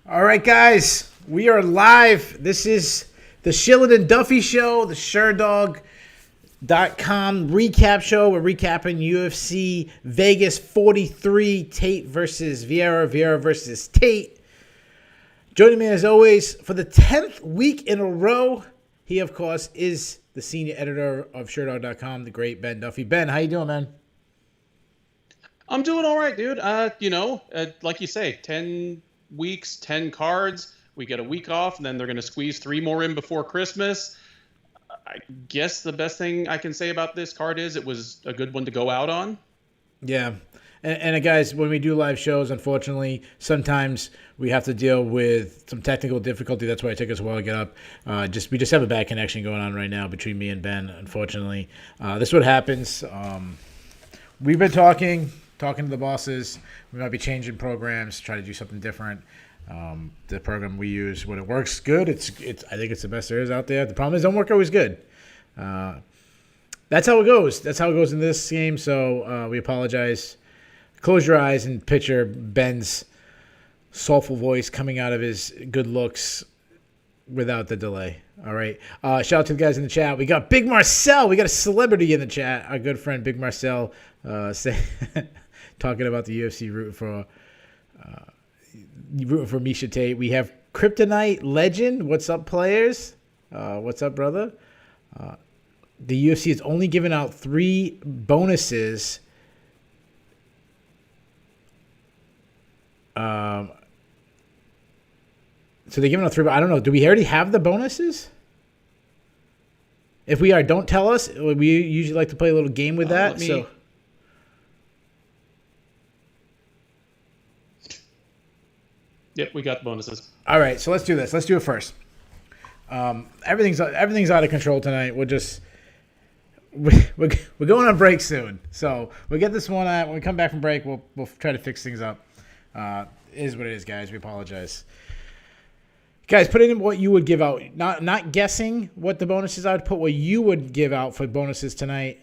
All right, guys, we are live. This is the Shillan and Duffy show, the Sherdog.com recap show. We're recapping UFC Vegas 43, Tate versus Vieira, Vieira versus Tate. Joining me as always for the 10th week in a row, he of course is the senior editor of Sherdog.com, the great Ben Duffy. Ben, how you doing, man? I'm doing all right, dude. Like you say, 10 weeks, 10 cards. We get a week off, and then they're going to squeeze 3 more in before Christmas. I guess the best thing I can say about this card is it was a good one to go out on. Yeah. And guys, when we do live shows, unfortunately, sometimes we have to deal with some technical difficulty. That's why it took us a while to get up. We just have a bad connection going on right now between me and Ben, unfortunately. This is what happens. We've been talking to the bosses. We might be changing programs, try to do something different. The program we use, when it works good, it's I think it's the best there is out there. The problem is, it don't work always good. That's how it goes. That's how it goes in this game. So we apologize. Close your eyes and picture Ben's soulful voice coming out of his good looks without the delay. All right. Shout out to the guys in the chat. We got Big Marcel. We got a celebrity in the chat. Our good friend Big Marcel talking about the UFC rooting for Miesha Tate. We have Kryptonite Legend. What's up, players? What's up, brother? The UFC is only giving out 3 bonuses. So they're giving out 3, but I don't know. Do we already have the bonuses? If we are, don't tell us. We usually like to play a little game with that. Yep, we got the bonuses. All right, so let's do this. Let's do it first. Everything's out of control tonight. We're going on break soon, so we'll get this one out. When we come back from break, we'll try to fix things up. It is what it is, guys. We apologize. Guys, put in what you would give out. Not guessing what the bonuses are. Put what you would give out for bonuses tonight.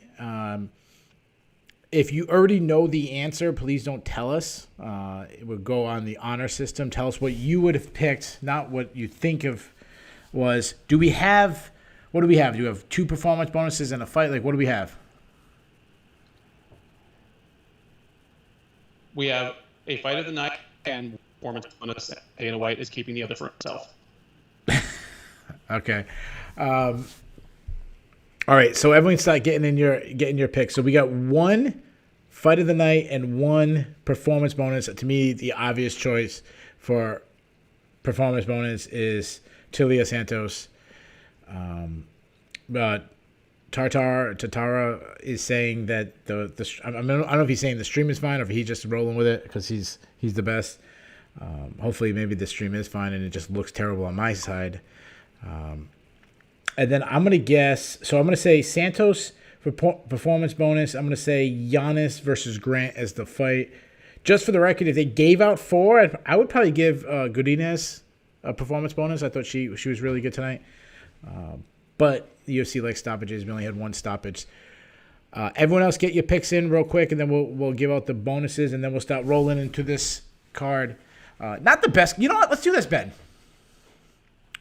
If you already know the answer, please don't tell us. It would go on the honor system. Tell us what you would have picked, not what you think of was. What do we have? Do you have 2 performance bonuses and a fight? Like, what do we have? We have a fight of the night and performance bonus. Dana White is keeping the other for himself. Okay. All right. So everyone start getting your picks. So we got 1 fight of the night and 1 performance bonus. To me, the obvious choice for performance bonus is Tilia Santos. But Tatara is saying that I don't know if he's saying the stream is fine or if he's just rolling with it because he's the best. Hopefully, maybe the stream is fine and it just looks terrible on my side. And then I'm going to guess. So I'm going to say Santos for performance bonus. I'm going to say Giannis versus Grant as the fight. Just for the record, if they gave out 4, I would probably give Godinez a performance bonus. I thought she was really good tonight. But the UFC likes stoppages. We only had 1 stoppage. Everyone else get your picks in real quick, and then we'll give out the bonuses, and then we'll start rolling into this card. Not the best. You know what? Let's do this, Ben.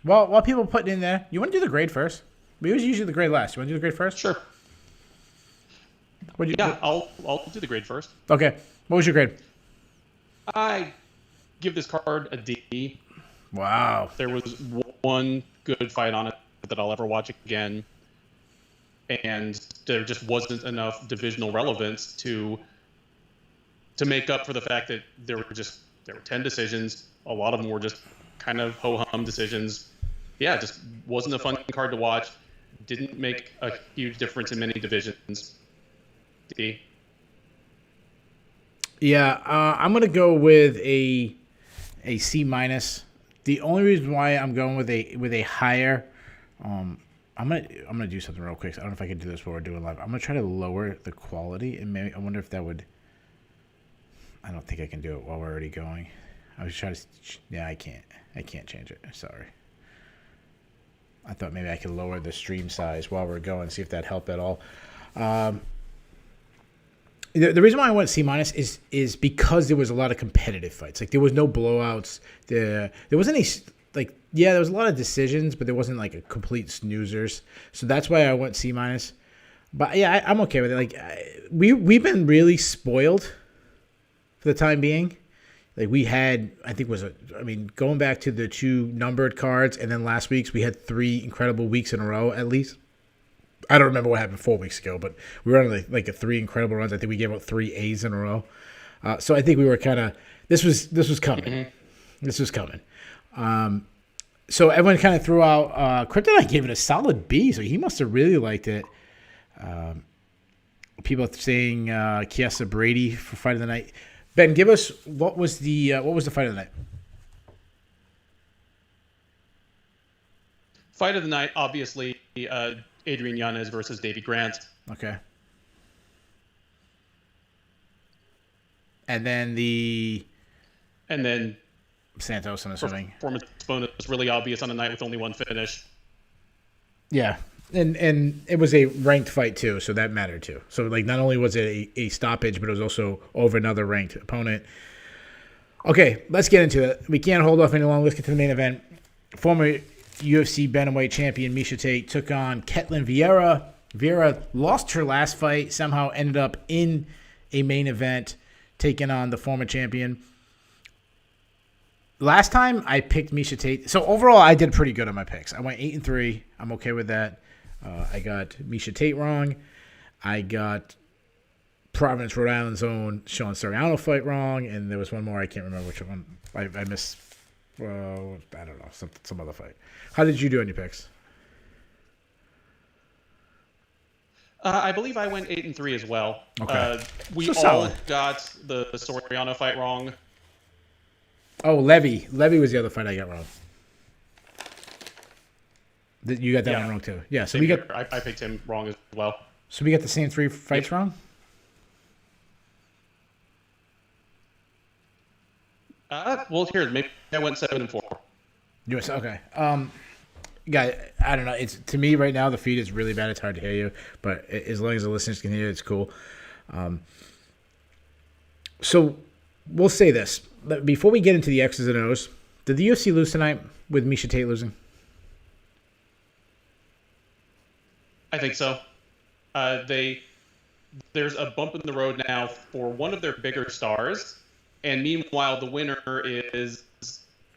While people are putting in there, you want to do the grade first? We usually the grade last. You want to do the grade first? Sure. I'll do the grade first. Okay. What was your grade? I give this card a D. Wow. There was 1 good fight on it that I'll ever watch again, and there just wasn't enough divisional relevance to make up for the fact that there were 10 decisions. A lot of them were just kind of ho-hum decisions. Yeah, just wasn't a fun card to watch. Didn't make a huge difference in many divisions. D. Yeah, I'm gonna go with a C minus. The only reason why I'm going with a higher, I'm gonna do something real quick. I don't know if I can do this while we're doing live. I'm gonna try to lower the quality, and maybe I wonder if that would. I don't think I can do it while we're already going. I was trying to. Yeah, I can't. I can't change it. Sorry. I thought maybe I could lower the stream size while we're going, see if that helped at all. The reason why I went C minus is because there was a lot of competitive fights. Like there was no blowouts. There wasn't any there was a lot of decisions, but there wasn't like a complete snoozers. So that's why I went C minus. But yeah, I'm okay with it. Like we've been really spoiled for the time being. Like we had, going back to the 2 numbered cards, and then last week's we had 3 incredible weeks in a row at least. I don't remember what happened 4 weeks ago, but we were on like a 3 incredible runs. I think we gave out 3 A's in a row. So I think we were kind of this was coming. Mm-hmm. This was coming. So everyone kind of threw out. Kryptonite gave it a solid B, so he must have really liked it. People saying Chiesa Brady for fight of the night. Ben, give us what was the fight of the night? Fight of the night, obviously, Adrian Yanez versus Davy Grant. Okay. And then Santos, I'm assuming. Performance bonus was really obvious on a night with only 1 finish. Yeah. And it was a ranked fight too, so that mattered too. So like not only was it a stoppage, but it was also over another ranked opponent. Okay, let's get into it. We can't hold off any longer. Let's get to the main event. Former UFC bantamweight champion Miesha Tate took on Ketlen Vieira. Vieira lost her last fight, somehow ended up in a main event, taking on the former champion. Last time I picked Miesha Tate. So overall, I did pretty good on my picks. I went 8-3. I'm okay with that. I got Miesha Tate wrong. I got Providence, Rhode Island's own Shillan Soriano fight wrong, and there was one more. I can't remember which one. I missed. I don't know, some other fight. How did you do on your picks? I believe I went 8-3 as well. Okay. We all got the Soriano fight wrong. Oh, Levy. Levy was the other fight I got wrong. You got that one wrong too. Yeah, so I picked him wrong as well. So we got the same 3 fights wrong? Well, here, maybe I went 7-4. Okay. Guy, I don't know. It's to me right now the feed is really bad. It's hard to hear you, but as long as the listeners can hear it, it's cool. So we'll say this before we get into the X's and O's. Did the UFC lose tonight with Miesha Tate losing? I think so. There's a bump in the road now for one of their bigger stars, and meanwhile the winner is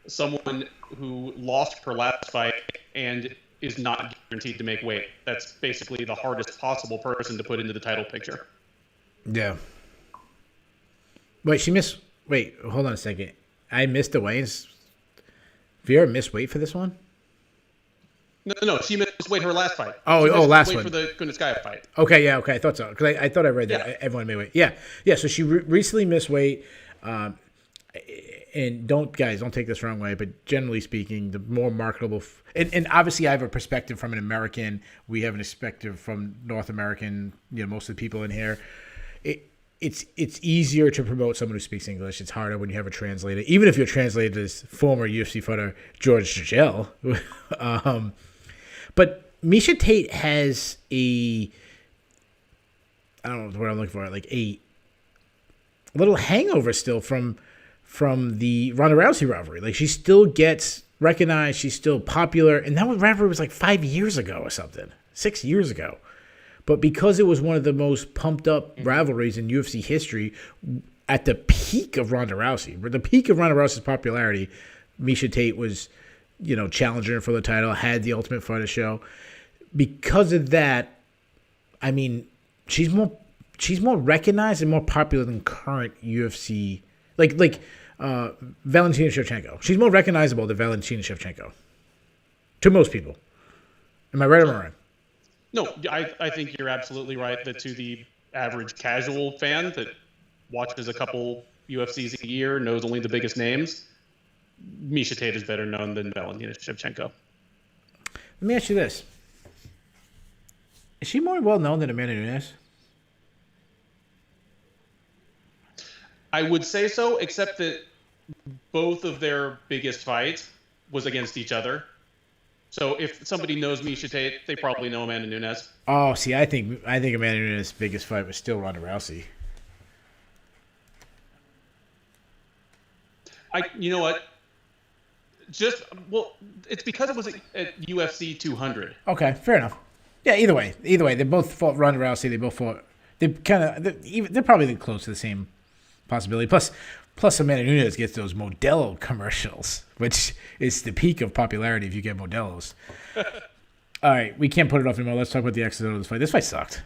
someone who lost her last fight and is not guaranteed to make weight. That's basically the hardest possible person to put into the title picture. Yeah. Wait, hold on a second. I missed the weigh-ins. Vieira missed weight for this one? No, she missed weight her last fight. Last one. For the Kunitskaya fight. Okay, I thought so. Because I thought I read that everyone made weight. Yeah. So she recently missed weight. And don't take this the wrong way, but generally speaking, the more marketable and obviously I have a perspective from an American. We have a perspective from North American. Most of the people in here. It's easier to promote someone who speaks English. It's harder when you have a translator, even if your translator is former UFC fighter George Shell. But Miesha Tate has I don't know what I'm looking for, like a little hangover still from the Ronda Rousey rivalry. Like she still gets recognized, she's still popular, and that rivalry was like 5 years ago or something, 6 years ago. But because it was one of the most pumped up rivalries in UFC history, at the peak of Ronda Rousey, the peak of Ronda Rousey's popularity, Miesha Tate was, challenging her for the title, had the Ultimate Fighter show. Because of that, I mean, she's more recognized and more popular than current UFC, like Valentina Shevchenko. She's more recognizable than Valentina Shevchenko. To most people. Am I right or wrong? No, I think you're absolutely right that to the average casual fan that watches a couple UFCs a year, knows only the biggest names, Miesha Tate is better known than Valentina Shevchenko. Let me ask you this. Is she more well known than Amanda Nunes? I would say so, except that both of their biggest fights was against each other. So if somebody knows Miesha Tate, they probably know Amanda Nunes. Oh, see, I think Amanda Nunes' biggest fight was still Ronda Rousey. You know what? It's because it was at UFC 200. Okay, fair enough. Yeah, either way, they both fought Ronda Rousey. They both fought. They're probably close to the same possibility. Plus, Amanda Nunes gets those Modelo commercials, which is the peak of popularity if you get Modelos. All right, we can't put it off anymore. Let's talk about the X's of this fight. This fight sucked.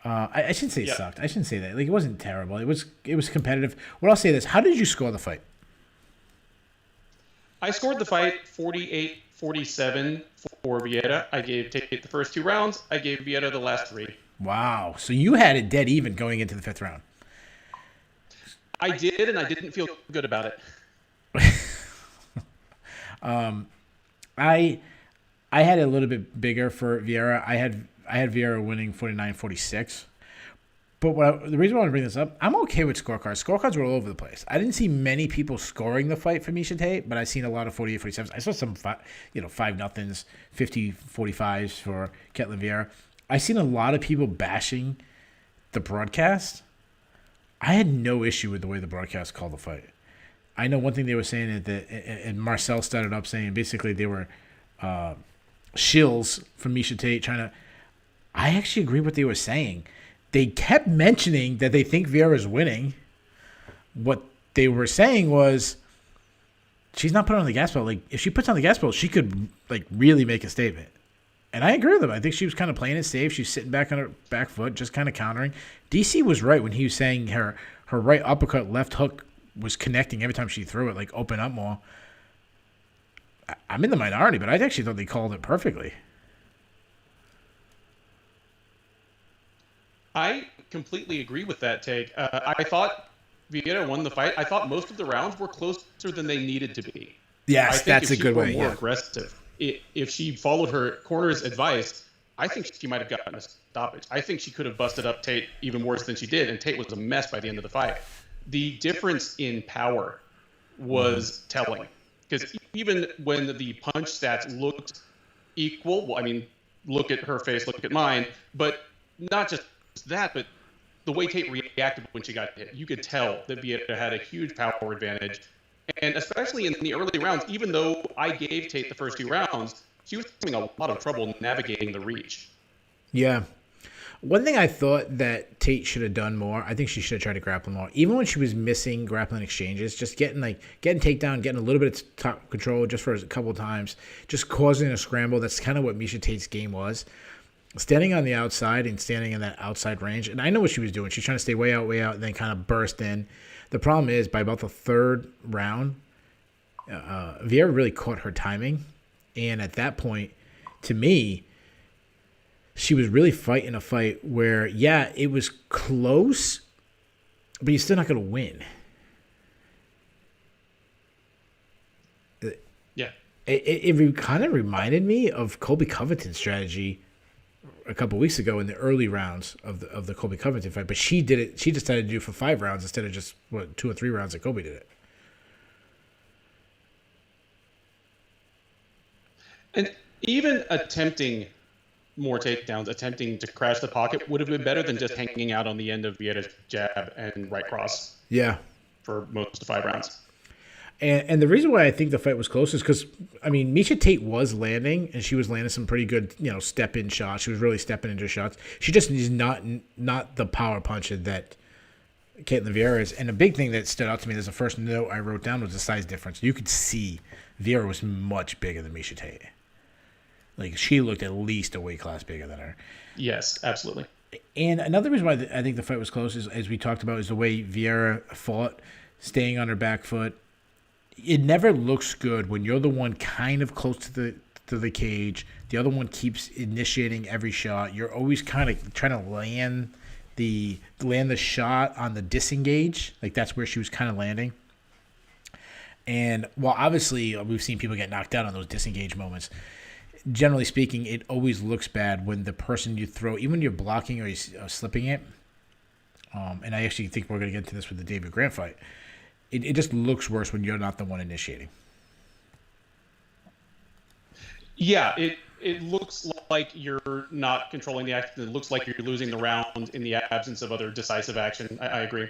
I shouldn't say it sucked. I shouldn't say that. Like, it wasn't terrible. It was competitive. What I'll say this: how did you score the fight? I scored the fight 48-47 for Vieira. I gave Tate the first 2 rounds. I gave Vieira the last 3. Wow. So you had it dead even going into the 5th round. I did, and I didn't feel good about it. I had it a little bit bigger for Vieira. I had Vieira winning 49-46. But the reason why I want to bring this up, I'm okay with scorecards. Scorecards were all over the place. I didn't see many people scoring the fight for Miesha Tate, but I seen a lot of 48-47s. I saw some 5-0s, 50-45s for Ketlen Vieira. I seen a lot of people bashing the broadcast. I had no issue with the way the broadcast called the fight. I know one thing they were saying is that, and Marcel started up saying basically they were shills from Miesha Tate trying to. I actually agree with what they were saying. They kept mentioning that they think Vieira's winning. What they were saying was she's not putting on the gas pedal. Like, if she puts on the gas pedal, she could really make a statement. And I agree with them. I think she was kind of playing it safe. She's sitting back on her back foot, just kind of countering. DC was right when he was saying her right uppercut, left hook was connecting every time she threw it, open up more. I'm in the minority, but I actually thought they called it perfectly. I completely agree with that take. I thought Vieira won the fight. I thought most of the rounds were closer than they needed to be. Yes, that's a good way. More aggressive. If she followed her corner's advice, I think she might have gotten a stoppage. I think she could have busted up Tate even worse than she did, and Tate was a mess by the end of the fight. The difference in power was telling, because even when the punch stats looked equal, well, I mean, look at her face, look at mine, but not just that, but the way Tate reacted when she got hit, you could tell that Vieira had a huge power advantage. And especially in the early rounds, even though I gave Tate the first 2 rounds, she was having a lot of trouble navigating the reach. Yeah. One thing I thought that Tate should have done more, I think she should have tried to grapple more. Even when she was missing grappling exchanges, just getting takedown, getting a little bit of top control just for a couple of times, just causing a scramble. That's kind of what Miesha Tate's game was. Standing on the outside and standing in that outside range. And I know what she was doing. She's trying to stay way out, and then kind of burst in. The problem is, by about the 3rd round, Vieira really caught her timing. And at that point, to me, she was really fighting a fight where, yeah, it was close, but you're still not going to win. Yeah. It kind of reminded me of Colby Covington's strategy a couple weeks ago in the early rounds of the Colby Covington fight, but she did it. She decided to do it for 5 rounds instead of just 2 or 3 rounds that Colby did it. And even attempting more takedowns, attempting to crash the pocket would have been better than just hanging out on the end of Vieira's jab and right cross. Yeah, for most of 5 rounds. And the reason why I think the fight was close is because, I mean, Miesha Tate was landing, and she was landing some pretty good, step-in shots. She was really stepping into shots. She just is not the power puncher that Ketlen Vieira is. And the big thing that stood out to me, there's the first note I wrote down, was the size difference. You could see Vieira was much bigger than Miesha Tate. She looked at least a weight class bigger than her. Yes, absolutely. And another reason why I think the fight was close is, as we talked about, is the way Vieira fought, staying on her back foot. It never looks good when you're the one kind of close to the cage. The other one keeps initiating every shot. You're always kind of trying to land the shot on the disengage. That's where she was kind of landing. And while obviously we've seen people get knocked out on those disengage moments, generally speaking, it always looks bad when the person you throw, even when you're blocking or you're slipping it. And I actually think we're going to get into this with the David Grant fight. It just looks worse when you're not the one initiating. Yeah, it looks like you're not controlling the action. It looks like you're losing the round in the absence of other decisive action. I agree.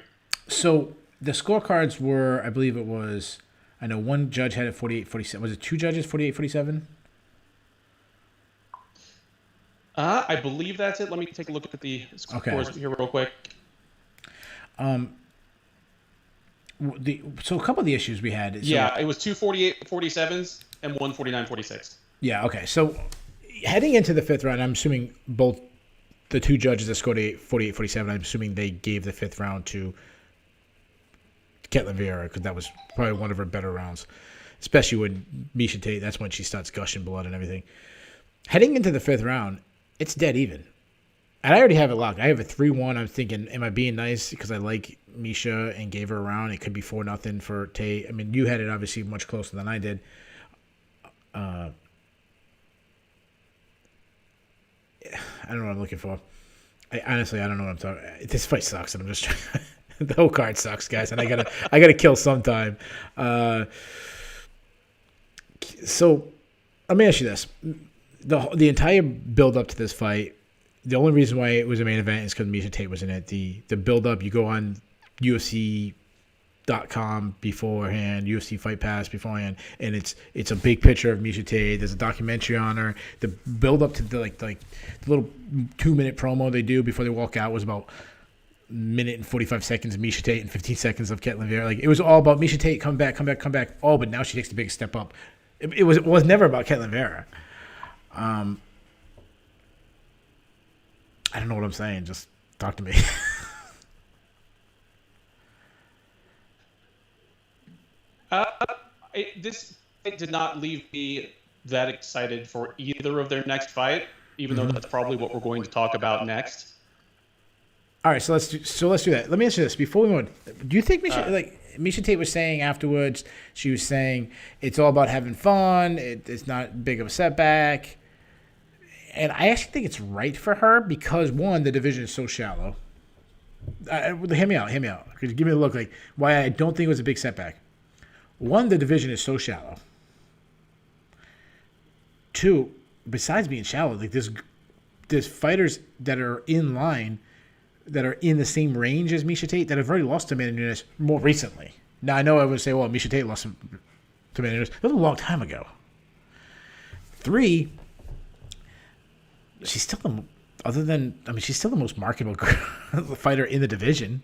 So the scorecards were, I believe it was, I know one judge had it 48-47. Was it two judges 48-47? I believe that's it. Let me take a look at the scores here real quick. So a couple of the issues we had. It was 2 48-47s and 1 49-46. Yeah, okay. So heading into the fifth round, I'm assuming both the two judges that scored 48-47, I'm assuming they gave the fifth round to Ketlen Vieira because that was probably one of her better rounds, especially when Miesha Tate, that's when she starts gushing blood and everything. Heading into the fifth round, it's dead even. And I already have it locked. I have a 3-1. I'm thinking, am I being nice because I like Miesha and gave her a round? It could be 4-0 for Tate. I mean, you had it obviously much closer than I did. I don't know what I'm looking for. Honestly, I don't know what I'm talking. This fight sucks, and I'm just trying. The whole card sucks, guys, and I gotta kill sometime. So let me ask you this: the entire build up to this fight, the only reason why it was a main event is because Miesha Tate was in it. The build up, you go on UFC.com beforehand, UFC Fight Pass beforehand, and it's a big picture of Miesha Tate. There's a documentary on her. The build up to the the little 2-minute promo they do before they walk out was about minute and 45 seconds of Miesha Tate and 15 seconds of Ketlen Vieira. Like, it was all about Miesha Tate, come back. Oh, but now she takes the big step up. It was never about Ketlen Vieira. I don't know what I'm saying. Just talk to me. This did not leave me that excited for either of their next fight, even though that's probably what we're going to talk about next. All right, so let's do that. Let me ask you this before we go on. Do you think Miesha Tate was saying afterwards? She was saying it's all about having fun. It's not big of a setback, and I actually think it's right for her because one, the division is so shallow. Hear me out. Give me a look like why I don't think it was a big setback. One, the division is so shallow. Two, besides being shallow, like there's fighters that are in line that are in the same range as Miesha Tate that have already lost to Aidan Jonas more recently. Now, I know I would say, well, Miesha Tate lost to Aidan Jonas. That was a long time ago. Three, she's still she's still the most marketable fighter in the division.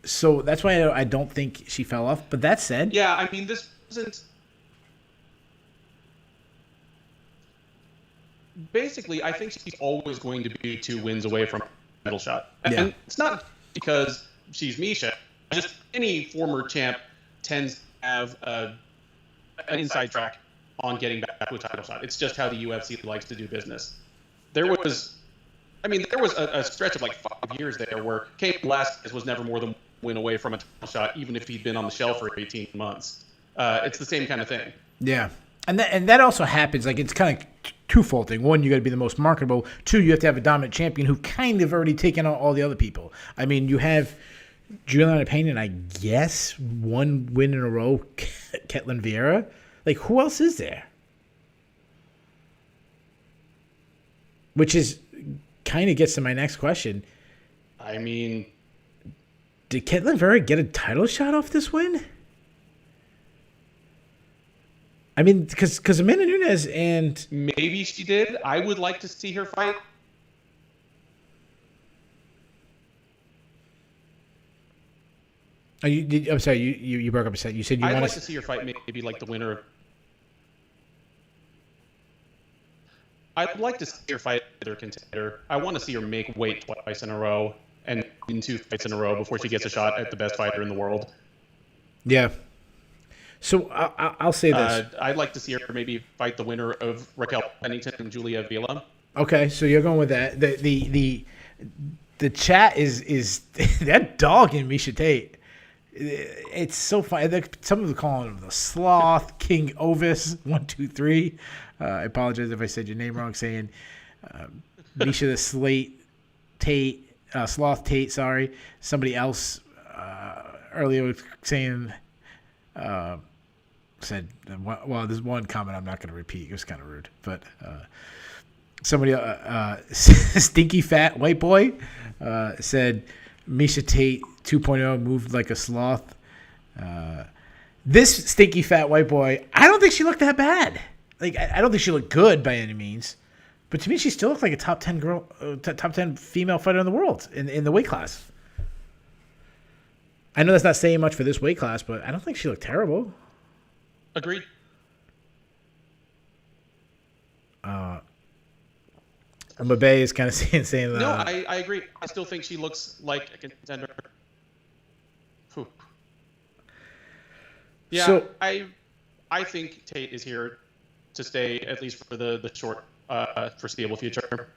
So that's why I don't think she fell off. But that said... Yeah, I mean, this wasn't... Basically, I think she's always going to be 2 wins away from a title shot. And it's not because she's Miesha. Just any former champ tends to have an inside track on getting back to a title shot. It's just how the UFC likes to do business. There was a stretch of like 5 years there where Cain Velasquez was never more than 1 win away from a title shot, even if he'd been on the shelf for 18 months. It's the same kind of thing. Yeah. And that also happens. Like, it's kind of twofold thing. One, you got to be the most marketable. Two, you have to have a dominant champion who kind of already taken out all the other people. I mean, you have Juliana Payne and I guess 1 win in a row, Ketlen Vieira. Like, who else is there? Which is kind of gets to my next question. I mean, did Ketlen Vieira get a title shot off this win? I mean, because Amanda Nunes and... Maybe she did. I would like to see her fight. I'm sorry, you broke up a second. You said you want I'd like to see her fight maybe like the winner of... I'd like to see her fight either contender. I want to see her make weight twice in a row and in 2 fights in a row before she gets a shot at the best fighter in the world. Yeah. So I'll say this. I'd like to see her maybe fight the winner of Raquel Pennington and Julia Avila. Okay, so you're going with that. The chat is that dog in Miesha Tate. It's so funny. Some of them calling him the Sloth, King Ovis, 1, 2, 3. I apologize if I said your name wrong. Saying Miesha the Sloth Tate. Sorry, somebody else earlier was saying. Said, well, there's one comment I'm not going to repeat. It was kind of rude, but somebody, stinky fat white boy, said Miesha Tate 2.0 moved like a sloth. This stinky fat white boy, I don't think she looked that bad. Like, I don't think she looked good by any means. But to me, she still looked like a top 10 girl, top 10 female fighter in the world in the weight class. I know that's not saying much for this weight class, but I don't think she looked terrible. Agreed. Mbappe is kind of saying that. No, I agree. I still think she looks like a contender. Whew. Yeah, So, I think Tate is here to stay, at least for the short foreseeable future.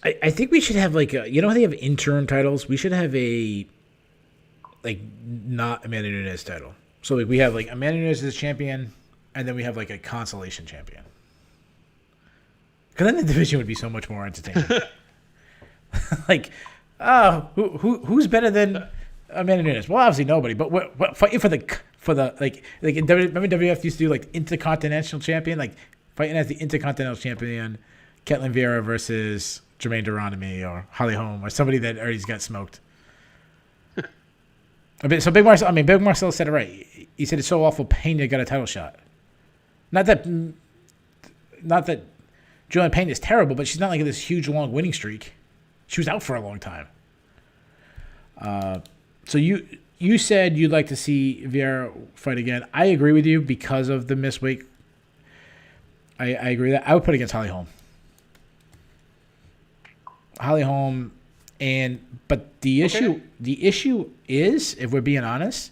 I think we should have like you know how they have interim titles? We should have a not Amanda Nunes title. So like we have like Amanda Nunes as champion, and then we have like a consolation champion. Because then the division would be so much more entertaining. Like, who's better than Amanda Nunes? Well, obviously nobody. But what fighting for the like in remember WWF used to do like intercontinental champion, like fighting as the intercontinental champion, Ketlen Vieira versus Jermaine Durandamy or Holly Holm or somebody that already's got smoked. So Big Marcel said it right. He said it's so awful Pena got a title shot. Not that Julian Pena is terrible, but she's not like this huge long winning streak. She was out for a long time. So you said you'd like to see Vieira fight again. I agree with you because of the missed weight. I agree with that. I would put against Holly Holm. But the issue is, if we're being honest,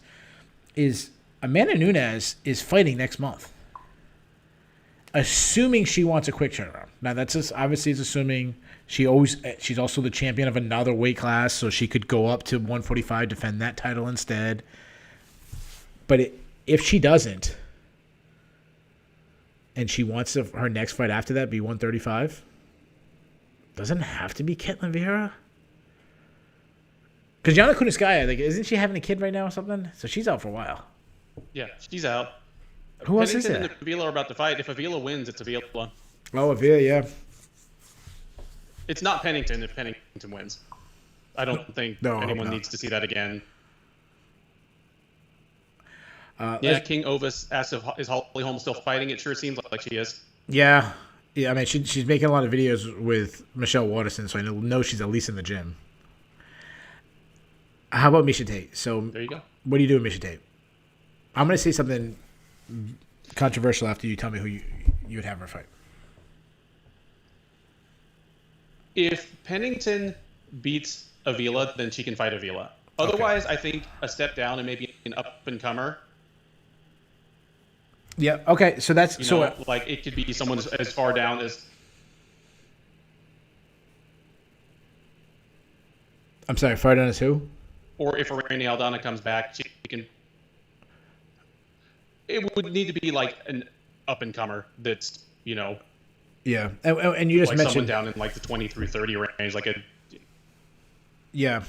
is Amanda Nunes is fighting next month. Assuming she wants a quick turnaround. Now that's just obviously it's assuming she's also the champion of another weight class, so she could go up to 145, defend that title instead. But if she doesn't, and she wants her next fight after that be 135, doesn't have to be Ketlen Vieira. Because Yana Kunitskaya, like, isn't she having a kid right now or something? So she's out for a while. Yeah, she's out. Who else is Pennington that? and Avila are about to fight. If Avila wins, it's Avila. Oh, Avila, yeah. It's not Pennington if Pennington wins. I don't think anyone needs to see that again. King Ovis asked if is Holly Holm still fighting. It sure seems like she is. Yeah. I mean, she's making a lot of videos with Michelle Waterson, so I know she's at least in the gym. How about Miesha Tate? So there you go. What do you do with Miesha Tate? I'm going to say something controversial after you tell me who you would have her fight. If Pennington beats Avila, then she can fight Avila. Otherwise, I think a step down and maybe an up-and-comer. Yeah, okay, so that's... like it could be someone as far down as... I'm sorry, far down as who? Or if Irene Aldana comes back, she can... It would need to be like an up-and-comer that's, Yeah, and you just like mentioned... someone down in like the 20 through 30 range, like a... Yeah.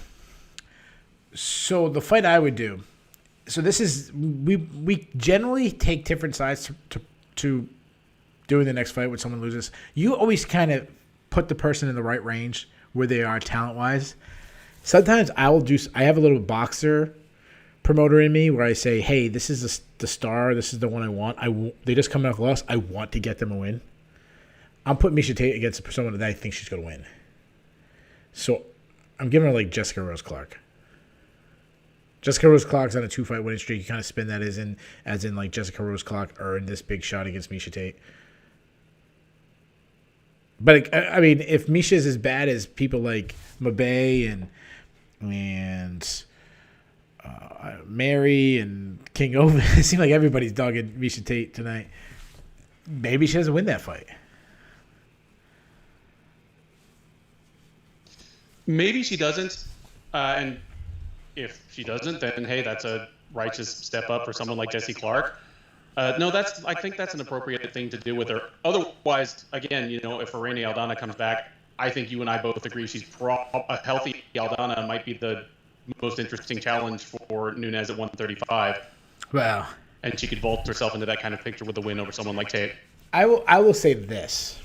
So the fight I would do... So this is... We generally take different sides to doing the next fight when someone loses. You always kind of put the person in the right range where they are talent-wise. Sometimes I have a little boxer promoter in me where I say, hey, this is the star. This is the one I want. They just come off loss. I want to get them a win. I'm putting Miesha Tate against someone that I think she's going to win. So I'm giving her like Jessica Rose Clark. Jessica Rose Clark's on a 2-fight winning streak. You kind of spin that as in like Jessica Rose Clark earned this big shot against Miesha Tate. But I mean, if Miesha's as bad as people like Mbappe and Mary and King Oven, it seems like everybody's dogging Miesha Tate tonight. Maybe she doesn't win that fight. Maybe she doesn't, and if she doesn't, then hey, that's a righteous step up for someone like Jessie Clark. No, I think that's an appropriate thing to do with her. Otherwise, again, if Irene Aldana comes back, I think you and I both agree a healthy Aldana might be the most interesting challenge for Nunes at 135. Wow. And she could vault herself into that kind of picture with a win over someone like Tate. I will say this.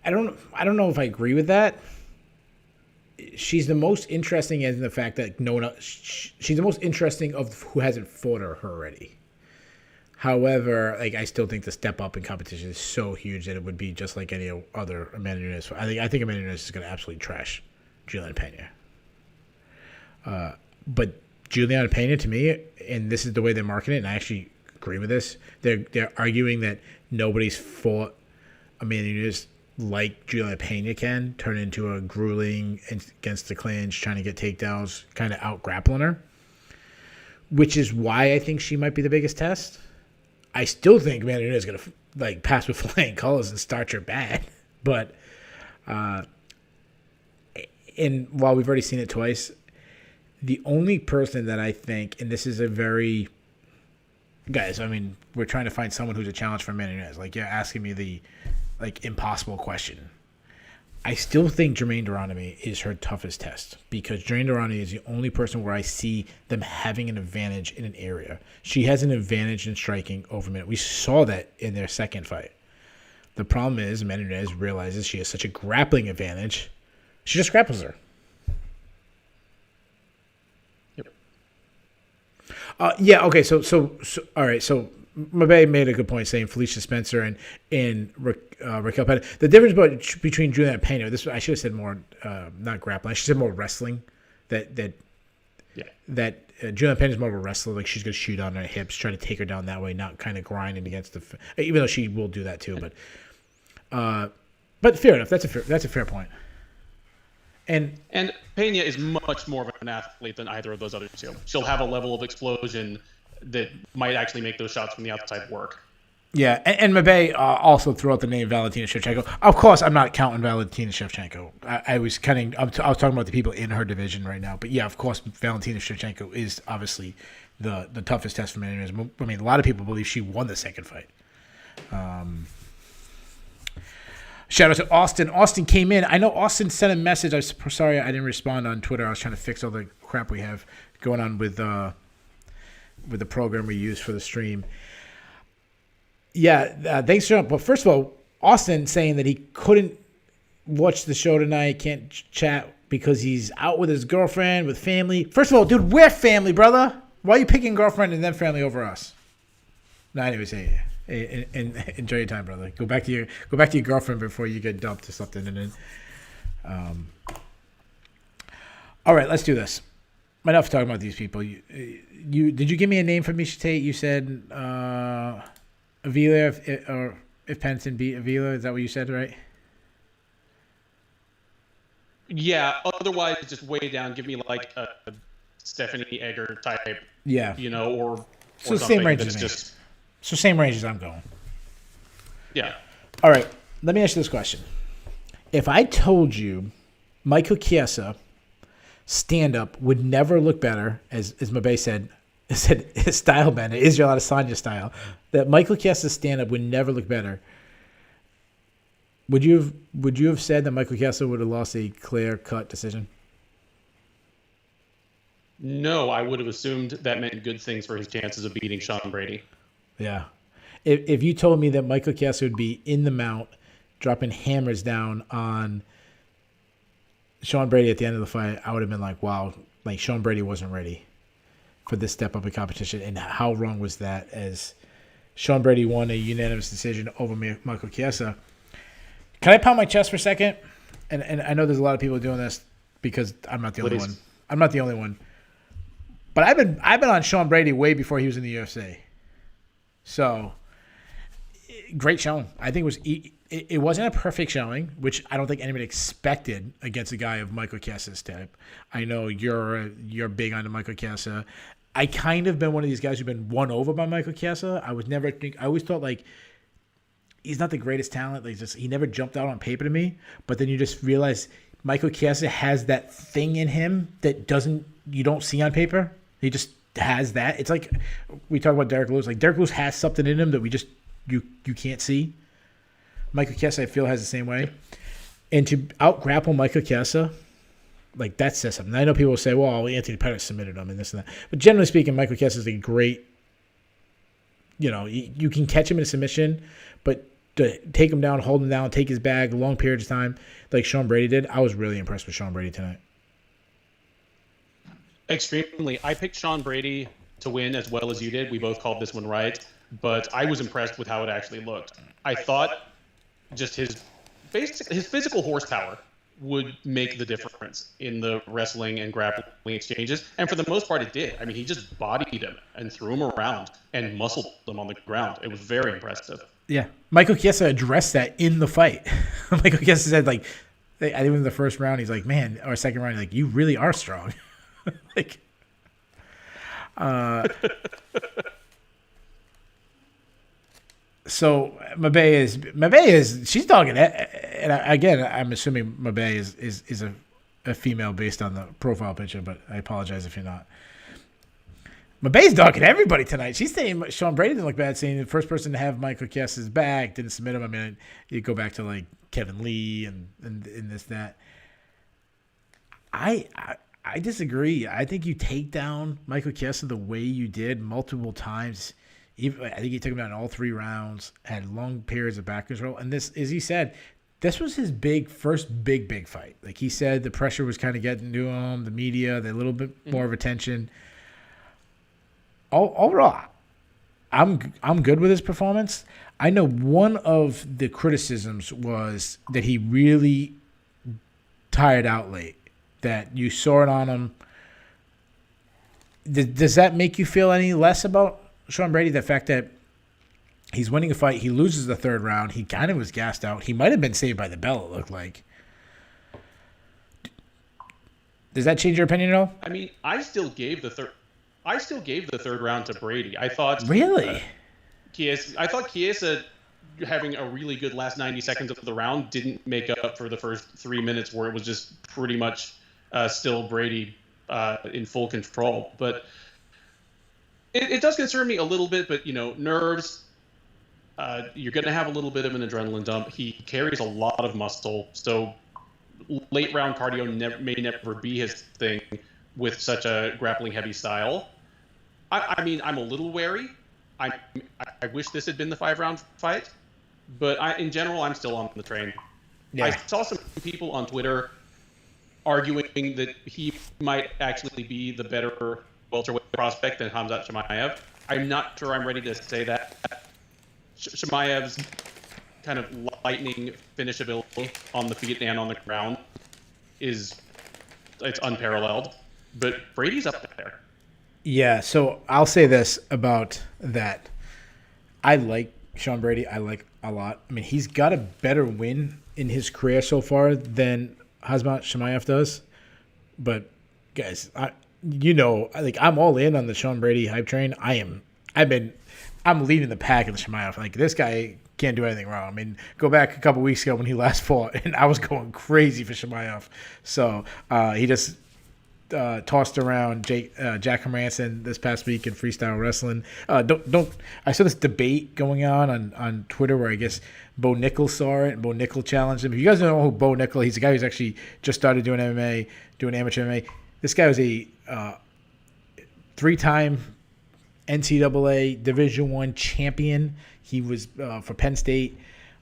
I don't know if I agree with that. she's the most interesting in the fact that no one else, she's the most interesting of who hasn't fought her already. However, like I still think the step up in competition is so huge that it would be just like any other Amanda Nunes. I think Amanda Nunes is going to absolutely trash Juliana Pena. But Juliana Pena, to me, and this is the way they're marketing it, and I actually agree with this. They're arguing that nobody's fought Amanda Nunes like Juliana Pena can, turn into a grueling against the clinch, trying to get takedowns, kind of out grappling her, which is why I think she might be the biggest test. I still think Amanda Nunes is going to like pass with flying colors and start her bad, but and while we've already seen it twice, the only person that I think, and this is a very guys, I mean, we're trying to find someone who's a challenge for Amanda Nunes. Like you're asking me the like impossible question. I still think Jermaine Duranami is her toughest test because Jermaine Duranami is the only person where I see them having an advantage in an area. She has an advantage in striking over minute. We saw that in their second fight. The problem is Amanda Nunes realizes she has such a grappling advantage. She just grapples her. Yep. Yeah. Okay. So all right. So Mabe made a good point saying Felicia Spencer and Raquel Pena. The difference between Juliana Pena, I should have said more, not grappling. I should have said more wrestling. Juliana Pena is more of a wrestler. Like she's going to shoot on her hips, try to take her down that way, not kind of grinding against even though she will do that too. But fair enough. That's a fair point. And Pena is much more of an athlete than either of those other two. She'll have a level of explosion that might actually make those shots from the outside work. Yeah, and Mabe also threw out the name Valentina Shevchenko. Of course, I'm not counting Valentina Shevchenko. I was I was talking about the people in her division right now. But yeah, of course, Valentina Shevchenko is obviously the toughest test for Amanda Nunes. I mean, a lot of people believe she won the second fight. Shout out to Austin. Austin came in. I know Austin sent a message. I'm sorry I didn't respond on Twitter. I was trying to fix all the crap we have going on with the program we use for the stream. Yeah, thanks, John. But first of all, Austin saying that he couldn't watch the show tonight, can't chat because he's out with his girlfriend, with family. First of all, dude, we're family, brother. Why are you picking girlfriend and then family over us? No, anyways, hey, enjoy your time, brother. Go back to your girlfriend before you get dumped or something. And then, all right, let's do this. Enough talking about these people. You did you give me a name for Miesha Tate? You said Avila, if Pennington beat Avila. Is that what you said, right? Yeah. Otherwise, just way down. Give me like a Stephanie Egger type. Yeah. Or so same range as me. So same range as I'm going. Yeah. All right. Let me ask you this question: if I told you Michael Chiesa stand-up would never look better, as Mabe said his style bender, Israel Adesanya style, that Michael Chiesa's stand-up would never look better, would you have said that Michael Chiesa would have lost a clear-cut decision? No, I would have assumed that meant good things for his chances of beating Sean Brady. Yeah. If you told me that Michael Chiesa would be in the mount, dropping hammers down on Sean Brady at the end of the fight, I would have been like, wow, like Sean Brady wasn't ready for this step up in competition. And how wrong was that, as Sean Brady won a unanimous decision over Michael Chiesa. Can I pound my chest for a second? And I know there's a lot of people doing this because I'm not the only one. I'm not the only one. But I've been on Sean Brady way before he was in the UFC. So great showing. I think it wasn't a perfect showing, which I don't think anybody expected against a guy of Michael Chiesa's type. I know you're big on Michael Chiesa. I kind of been one of these guys who've been won over by Michael Chiesa. I always thought like he's not the greatest talent. Like he never jumped out on paper to me. But then you just realize Michael Chiesa has that thing in him that you don't see on paper. He just has that. It's like we talk about Derek Lewis. Like Derek Lewis has something in him that we just you can't see. Michael Chiesa, I feel, has the same way. And to out-grapple Michael Chiesa, like, that says something. I know people will say, well, Anthony Pettis submitted him and this and that. But generally speaking, Michael Chiesa is a great, you can catch him in a submission, but to take him down, hold him down, take his bag, long periods of time, like Sean Brady did, I was really impressed with Sean Brady tonight. Extremely. I picked Sean Brady to win as well as you did. We both called this one right, but I was impressed with how it actually looked. I thought just his physical horsepower would make the difference in the wrestling and grappling exchanges, and for the most part, it did. I mean, he just bodied him and threw him around and muscled him on the ground. It was very impressive. Yeah, Michael Chiesa addressed that in the fight. Michael Chiesa said, like, I think in the first round, he's like, man, or second round, he's like, you really are strong. Like, so Mabe is she's dogging it, and again, I'm assuming Mabe is a female based on the profile picture, but I apologize if you're not. Mabe's dogging everybody tonight. She's saying Sean Brady didn't look bad, saying the first person to have Michael Chiesa's back didn't submit him. I mean, you go back to like Kevin Lee and this that. I disagree. I think you take down Michael Chiesa the way you did multiple times. Even, I think he took him down in all 3 rounds, had long periods of back control. And this, as he said, this was his first big fight. Like he said, the pressure was kind of getting to him, the media, the little bit more of attention. Overall, I'm good with his performance. I know one of the criticisms was that he really tired out late. That you saw it on him. Does that make you feel any less about Sean Brady? The fact that he's winning a fight, he loses the 3rd round, he kind of was gassed out. He might have been saved by the bell, it looked like. Does that change your opinion at all? I mean, I still gave the 3rd round to Brady. I thought really, Chiesa having a really good last 90 seconds of the round didn't make up for the first 3 minutes where it was just pretty much still Brady in full control. But it does concern me a little bit. But, nerves, you're going to have a little bit of an adrenaline dump. He carries a lot of muscle. So late round cardio may never be his thing with such a grappling heavy style. I mean, I'm a little wary. I wish this had been the 5-round fight. But in general, I'm still on the train. Yeah. I saw some people on Twitter arguing that he might actually be the better welterweight prospect than Khamzat Chimaev. I'm not sure I'm ready to say that. Chimaev's kind of lightning finishability on the feet and on the ground it's unparalleled. But Brady's up there. Yeah, so I'll say this about that. I like Sean Brady. I like a lot. I mean, he's got a better win in his career so far than Khamzat Chimaev does. But guys, I'm all in on the Sean Brady hype train. I'm leading the pack in the Chimaev. Like, this guy can't do anything wrong. I mean, go back a couple weeks ago when he last fought, and I was going crazy for Chimaev. So he just tossed around Jack Hermanson this past week in freestyle wrestling. I saw this debate going on Twitter where I guess Bo Nickel saw it, and Bo Nickel challenged him. If you guys don't know who Bo Nickel, he's a guy who's actually just started doing MMA, doing amateur MMA. This guy was a 3-time NCAA Division I champion. He was for Penn State.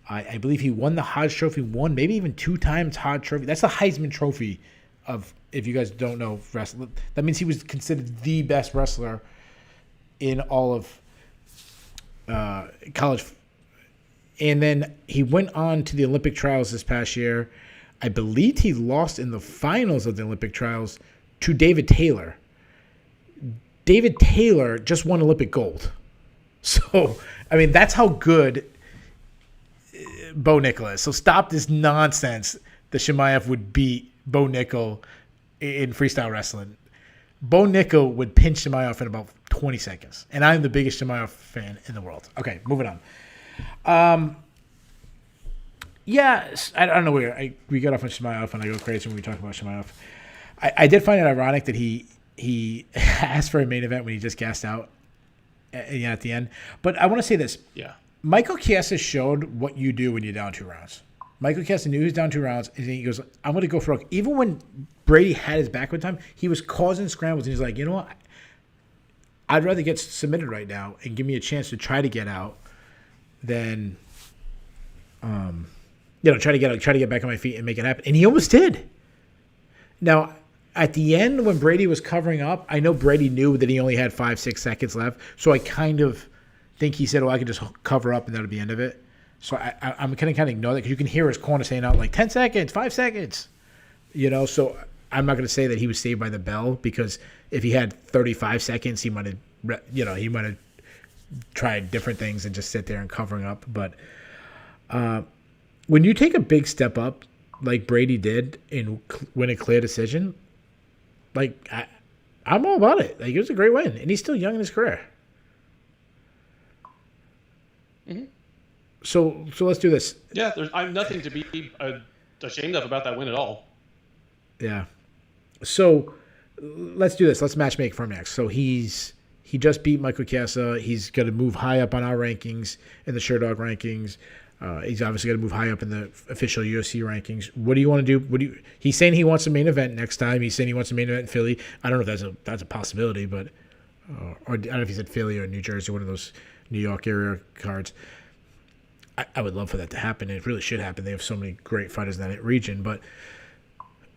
I believe he won the Hodge Trophy, maybe even 2 times Hodge Trophy. That's the Heisman Trophy of, if you guys don't know wrestling. That means he was considered the best wrestler in all of college. And then he went on to the Olympic trials this past year. I believe he lost in the finals of the Olympic trials to David Taylor. David Taylor just won Olympic gold. So, I mean, that's how good Bo Nickel is. So stop this nonsense that Chimaev would beat Bo Nickel in freestyle wrestling. Bo Nickel would pinch Chimaev in about 20 seconds. And I'm the biggest Chimaev fan in the world. Okay, moving on. Yeah, I don't know where we got off on Chimaev, and I go crazy when we talk about Chimaev. I did find it ironic that he asked for a main event when he just gassed out at the end. But I want to say this. Yeah. Michael Chiesa showed what you do when you're down 2 rounds. Michael Chiesa knew he was down 2 rounds, and he goes, I'm going to go for it. Even when Brady had his back one time, he was causing scrambles, and he's like, you know what? I'd rather get submitted right now and give me a chance to try to get out than, try to get back on my feet and make it happen. And he almost did. Now, at the end when Brady was covering up, I know Brady knew that he only had 5-6 seconds left, so I kind of think he said, "Oh, I can just cover up and that'll be the end of it." So I'm kind of ignore that because you can hear his corner saying out like 10 seconds, 5 seconds, So I'm not going to say that he was saved by the bell because if he had 35 seconds, he might have, tried different things and just sit there and covering up. But when you take a big step up like Brady did and win a clear decision, like I'm all about it. Like it was a great win, and he's still young in his career. Mm-hmm. So let's do this. Yeah, I'm nothing to be ashamed of about that win at all. Yeah. So let's do this. Let's matchmake for him next. So he just beat Michael Chiesa. He's going to move high up on our rankings in the Sherdog rankings. He's obviously going to move high up in the official UFC rankings. What do you want to do? He's saying he wants a main event next time. He's saying he wants a main event in Philly. I don't know if that's a possibility, but or I don't know if he said Philly or New Jersey, one of those New York area cards. I would love for that to happen. It really should happen. They have so many great fighters in that region. But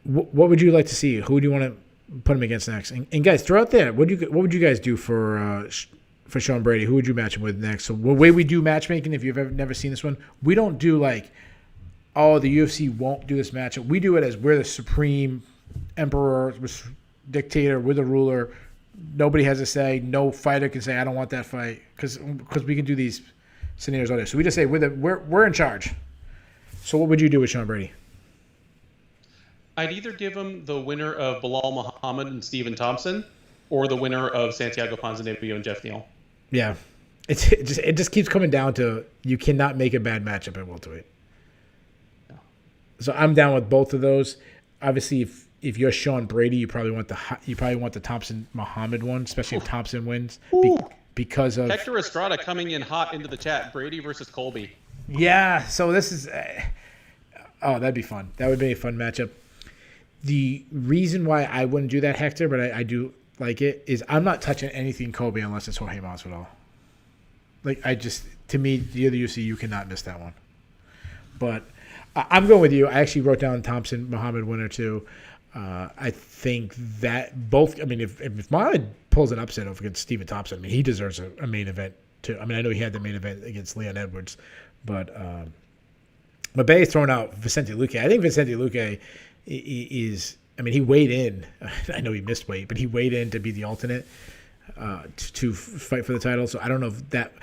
what would you like to see? Who do you want to put him against next? And guys, throw out there. What would you guys do for Sean Brady? Who would you match him with next? So the way we do matchmaking, if you've never seen this one, we don't do like, oh, the UFC won't do this matchup. We do it as we're the supreme emperor, dictator, we're the ruler. Nobody has a say. No fighter can say, I don't want that fight. Because we can do these scenarios all day. So we just say we're in charge. So what would you do with Sean Brady? I'd either give him the winner of Bilal Muhammad and Stephen Thompson, or the winner of Santiago Ponzinibbio and Jeff Neal. Yeah, it just keeps coming down to you cannot make a bad matchup at welterweight. No. So I'm down with both of those. Obviously, if you're Sean Brady, you probably want the Thompson Muhammad one, especially if Thompson wins. Because of Hector Estrada coming in hot into the chat. Brady versus Colby. Yeah, so this is that'd be fun. That would be a fun matchup. The reason why I wouldn't do that, Hector, but I do like it, is I'm not touching anything Colby unless it's Jorge Masvidal. Like to me, you're the UFC, you cannot miss that one. But I'm going with you. I actually wrote down Thompson Muhammad winner too. I think that both. I mean, if Muhammad pulls an upset over against Stephen Thompson, I mean, he deserves a main event too. I mean, I know he had the main event against Leon Edwards, but Mabe is throwing out Vicente Luque. I think Vicente Luque is. I mean, he weighed in. I know he missed weight, but he weighed in to be the alternate to fight for the title. So I don't know if that.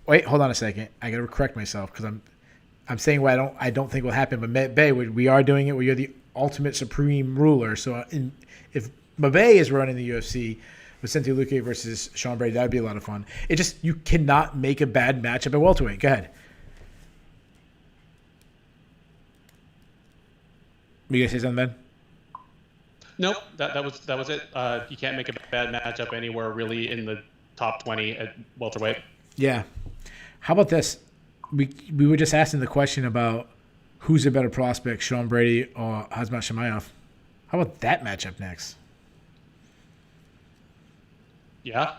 Wait, hold on a second. I got to correct myself because I'm saying what I don't think will happen. But Mabe, we are doing it. We are the ultimate supreme ruler. So if Mabe is running the UFC, Vicente Luque versus Sean Brady, that would be a lot of fun. It just, you cannot make a bad matchup at welterweight. Go ahead. You gonna say something, Ben? Nope, that was it. You can't make a bad matchup anywhere really in the top 20 at welterweight. Yeah. How about this? We were just asking the question about who's a better prospect, Sean Brady or Khamzat Chimaev. How about that matchup next? Yeah.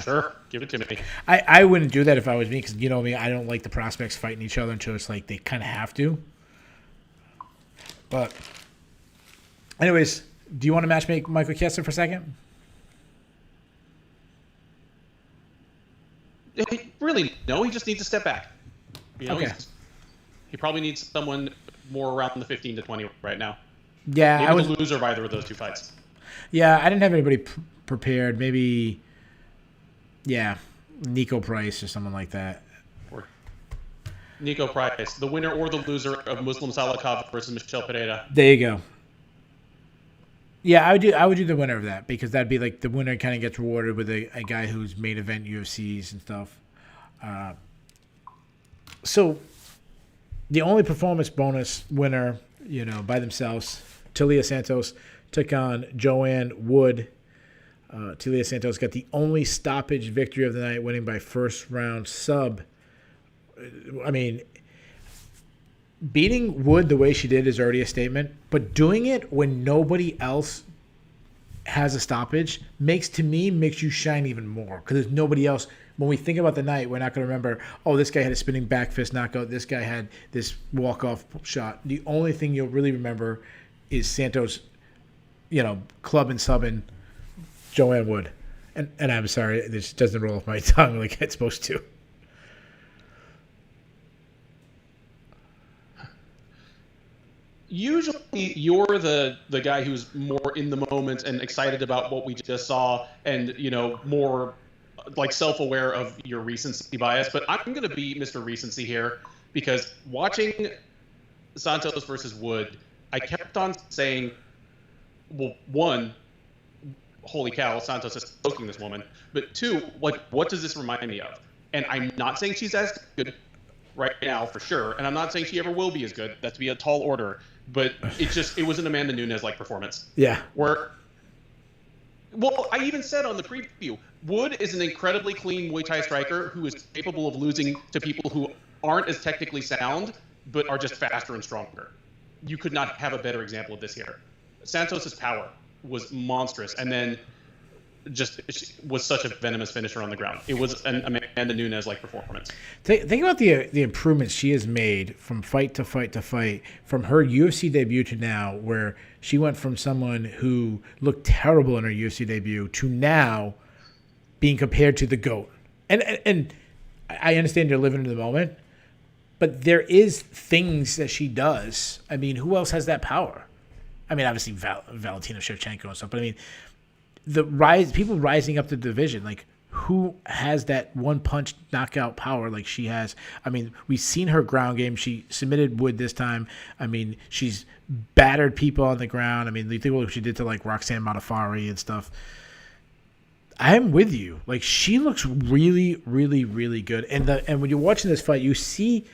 Sure. Give it to me. I wouldn't do that if I was me because, you know me, I don't like the prospects fighting each other until it's like they kind of have to. But anyways, do you want to matchmake Michael Chiesa for a second? Really, no. He just needs to step back. You know, okay. He probably needs someone more around the 15 to 20 right now. Yeah, maybe the loser of either of those two fights. Yeah, I didn't have anybody prepared. Maybe, yeah, Nico Price or someone like that. Or Nico Price, the winner or the loser of Muslim Salikov versus Michel Pereira. There you go. Yeah, I would do the winner of that because that'd be like the winner kind of gets rewarded with a guy who's main event UFCs and stuff. So the only performance bonus winner, you know, by themselves, Talia Santos took on Joanne Wood. Talia Santos got the only stoppage victory of the night, winning by first round sub. I mean, beating Wood the way she did is already a statement, but doing it when nobody else has a stoppage makes you shine even more because there's nobody else. When we think about the night, we're not going to remember, oh, this guy had a spinning back fist knockout, this guy had this walk-off shot. The only thing you'll really remember is Santos club and subbing Joanne Wood. And I'm sorry, this doesn't roll off my tongue like it's supposed to. Usually you're the guy who's more in the moment and excited about what we just saw and, more like self-aware of your recency bias. But I'm going to be Mr. Recency here because watching Santos versus Wood, I kept on saying, well, one, holy cow, Santos is poking this woman. But two, what does this remind me of? And I'm not saying she's as good right now for sure, and I'm not saying she ever will be as good. That's be a tall order. But it was an Amanda Nunes-like performance. Yeah. Well, I even said on the preview, Wood is an incredibly clean Muay Thai striker who is capable of losing to people who aren't as technically sound, but are just faster and stronger. You could not have a better example of this here. Santos's power was monstrous, and then just was such a venomous finisher on the ground. It was an Amanda Nunes-like performance. Think about the improvements she has made from fight to fight to fight, from her UFC debut to now, where she went from someone who looked terrible in her UFC debut to now being compared to the GOAT. And I understand you're living in the moment, but there is things that she does. I mean, who else has that power? I mean, obviously Valentina Shevchenko and stuff, but I mean, people rising up the division, like who has that one punch knockout power like she has? I mean, we've seen her ground game. She submitted Wood this time. I mean, she's battered people on the ground. I mean, you think what she did to like Roxanne Modafferi and stuff. I'm with you. Like she looks really, really, really good. And when you're watching this fight, you see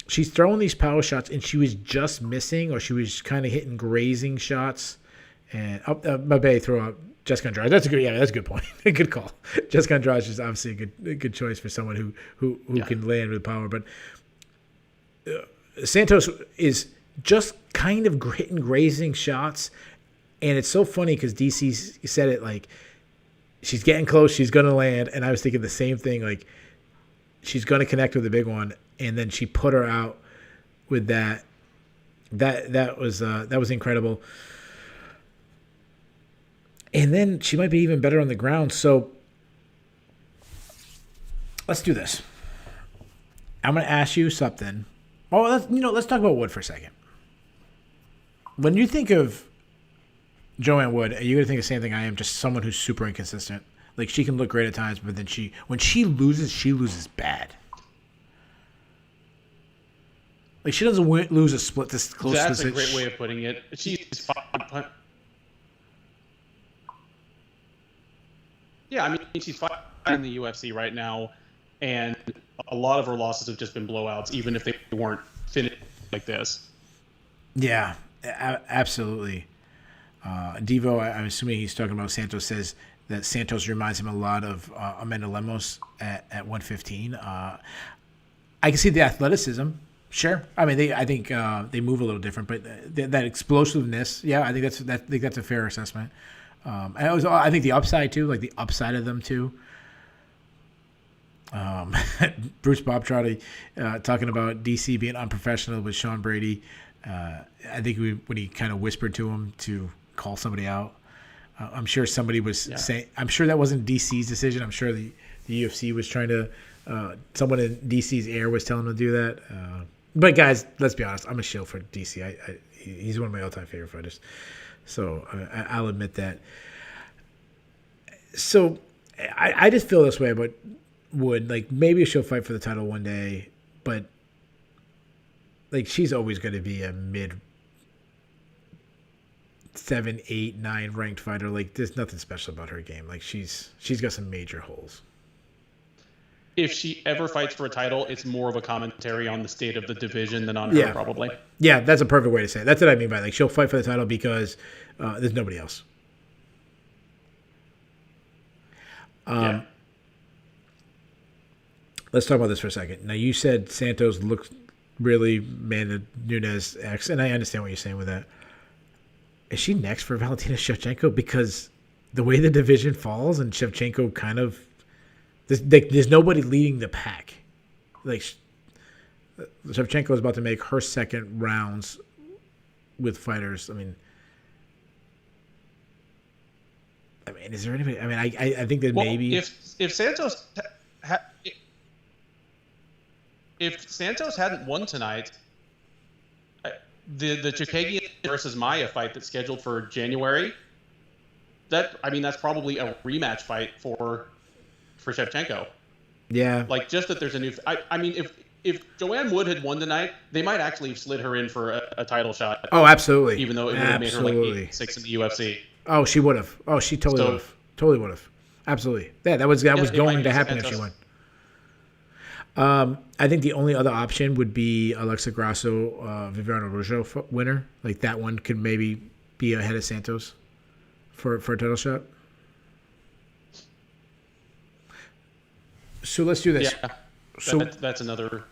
she's throwing these power shots, and she was just missing, or she was kind of hitting grazing shots. And Mabe throw out Jessica Andrade. That's a good point. A good call. Jessica Andrade is obviously a good choice for someone who can land with power. But Santos is just kind of hitting grazing shots, and it's so funny because DC said it like she's getting close, she's gonna land, and I was thinking the same thing. Like she's gonna connect with the big one, and then she put her out with that. That was incredible. And then she might be even better on the ground. So let's do this. I'm going to ask you something. Oh, let's talk about Wood for a second. When you think of Joanne Wood, are you going to think the same thing I am? Just someone who's super inconsistent. Like she can look great at times, but then when she loses bad. Like she doesn't lose a split this close. That's a great way of putting it. She's fine. Yeah, I mean, she's fighting in the UFC right now, and a lot of her losses have just been blowouts, even if they weren't finished like this. Yeah, absolutely. Devo, I'm assuming he's talking about Santos, says that Santos reminds him a lot of Amanda Lemos at 115. I can see the athleticism. Sure. I mean, I think they move a little different, but that explosiveness, yeah, I think that's a fair assessment. And I think the upside too, like the upside of them too. Bruce Bobtrotti talking about DC being unprofessional with Sean Brady. I think when he kind of whispered to him to call somebody out, I'm sure somebody was saying. I'm sure that wasn't DC's decision. I'm sure the UFC was trying to. Someone in DC's ear was telling him to do that. But guys, let's be honest. I'm a shill for DC. He's one of my all-time favorite fighters. So I'll admit that. So I just feel this way about Wood. Like maybe she'll fight for the title one day, but like she's always going to be a mid 7, 8, 9 ranked fighter. Like there's nothing special about her game. Like she's got some major holes. If she ever fights for a title, it's more of a commentary on the state of the division than on her, probably. Yeah, that's a perfect way to say it. That's what I mean by like she'll fight for the title because there's nobody else. Let's talk about this for a second. Now, you said Santos looked really Amanda Nunes-X, and I understand what you're saying with that. Is she next for Valentina Shevchenko? Because the way the division falls and Shevchenko kind of there's nobody leading the pack. Like Shevchenko is about to make her second rounds with fighters. I mean, I mean, is there anybody? I mean, I think that maybe if Santos if Santos hadn't won tonight, the Chookagian versus Maia fight that's scheduled for January, that's probably a rematch fight for Shevchenko. Yeah. Like, just that there's a new. I mean, if Joanne Wood had won tonight, they might actually have slid her in for a title shot. Oh, absolutely. Even though it would have made her like 8-6 in the UFC. Oh, she would have. Oh, she totally would have. Totally would have. Absolutely. Yeah, that was going to happen if she won. I think the only other option would be Alexa Grasso, Viviano Rougeau winner. Like, that one could maybe be ahead of Santos for a title shot. So let's do this. Yeah, that's another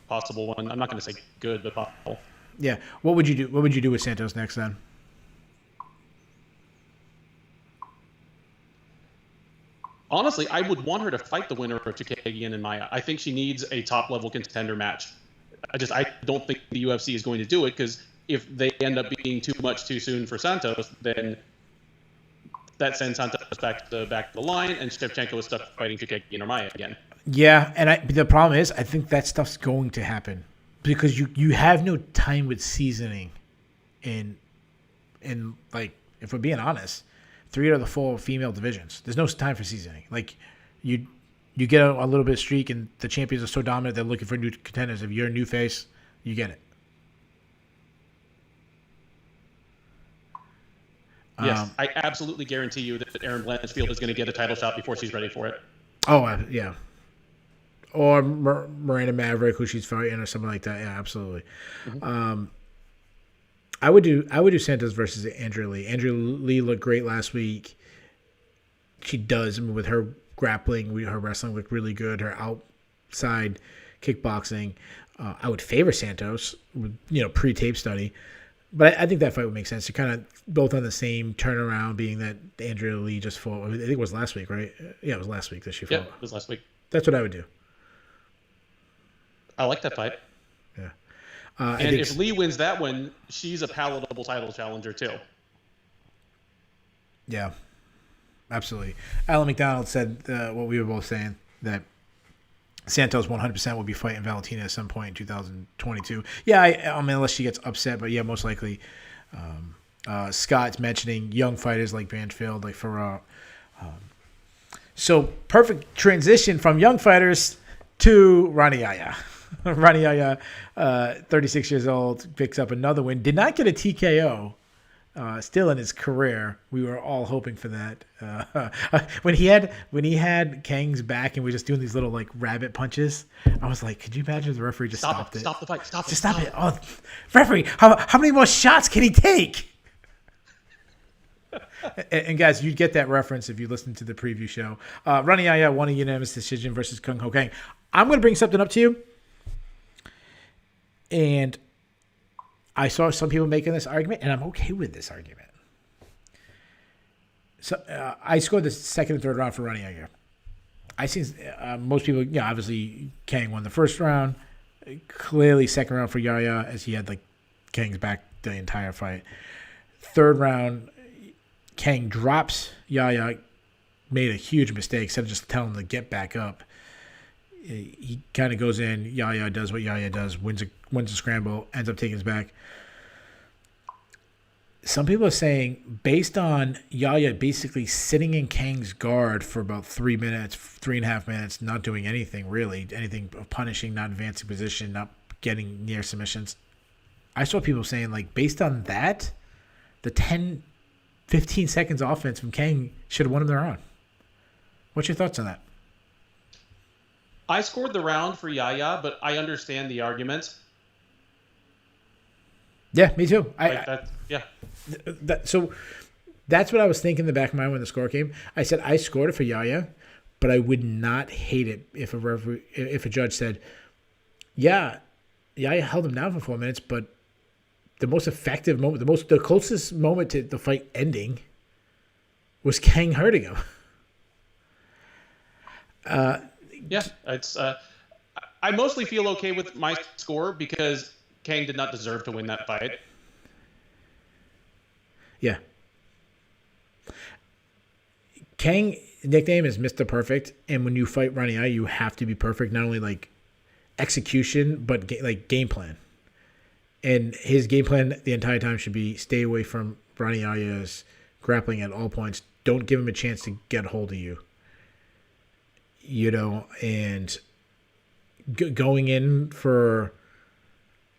possible one. I'm not going to say good, but possible. Yeah. What would you do? What would you do with Santos next then? Honestly, I would want her to fight the winner of Chookagian and Maia. I think she needs a top-level contender match. I don't think the UFC is going to do it, because if they end up being too much too soon for Santos, then that sends Santos back to the line, and Shevchenko is stuck fighting Chookagian or Maia again. Yeah, and the problem is, I think that stuff's going to happen because you have no time with seasoning in like, if we're being honest, 3 out of the 4 female divisions. There's no time for seasoning. Like, you get a little bit of streak, and the champions are so dominant they're looking for new contenders. If you're a new face, you get it. Yes, I absolutely guarantee you that Erin Blanchfield is going to get a title shot before she's ready for it. Oh, yeah. Or Miranda Maverick, who she's fighting, or something like that. Yeah, absolutely. Mm-hmm. I would do Santos versus Andrea Lee. Andrea Lee looked great last week. She does. I mean, with her grappling, her wrestling looked really good. Her outside kickboxing. I would favor Santos, pre-tape study. But I think that fight would make sense. They're kind of both on the same turnaround, being that Andrea Lee just fought. I think it was last week, right? Yeah, it was last week that she fought. Yeah, it was last week. That's what I would do. I like that fight. Yeah. And if Lee wins that one, she's a palatable title challenger too. Yeah, absolutely. Alan McDonald said what we were both saying, that Santos 100% will be fighting Valentina at some point in 2022. Yeah, I mean, unless she gets upset, but yeah, most likely. Scott's mentioning young fighters like Banfield, like Farrar. So perfect transition from young fighters to Rani Yahya. Rani Yahya, 36 years old, picks up another win. Did not get a TKO. Still in his career. We were all hoping for that. When he had Kang's back and we were just doing these little like rabbit punches, I was like, could you imagine if the referee just stopped it? Stop the fight. Stop it. Oh, referee, how many more shots can he take? And guys, you get that reference if you listen to the preview show. Rani Yahya won a unanimous decision versus Kung Ho Kang. I'm going to bring something up to you. And I saw some people making this argument, and I'm okay with this argument. So I scored the second and third round for Rani Yahya. I see most people, obviously Kang won the first round. Clearly second round for Yahya, as he had like Kang's back the entire fight. Third round, Kang drops Yahya, made a huge mistake. Instead of just telling him to get back up, he kind of goes in. Yahya does what Yahya does, wins a scramble, ends up taking his back. Some people are saying, based on Yahya basically sitting in Kang's guard for about 3.5 minutes, not doing anything really, anything of punishing, not advancing position, not getting near submissions. I saw people saying, like, based on that, the 10-15 seconds offense from Kang should have won him the round. What's your thoughts on that? I scored the round for Yahya, but I understand the argument. Yeah, me too. So that's what I was thinking in the back of my mind when the score came. I said I scored it for Yahya, but I would not hate it if a judge said, yeah, Yahya held him down for 4 minutes, but the most effective moment, the closest moment to the fight ending was Kang hurting him. It's. I mostly feel okay with my score because Kang did not deserve to win that fight. Kang nickname is Mr. Perfect, and when you fight Ronnie Aya, you have to be perfect, not only like execution, but like game plan. And his game plan the entire time should be stay away from Ronnie Aya's grappling at all points. Don't give him a chance to get a hold of you. You know, and going in for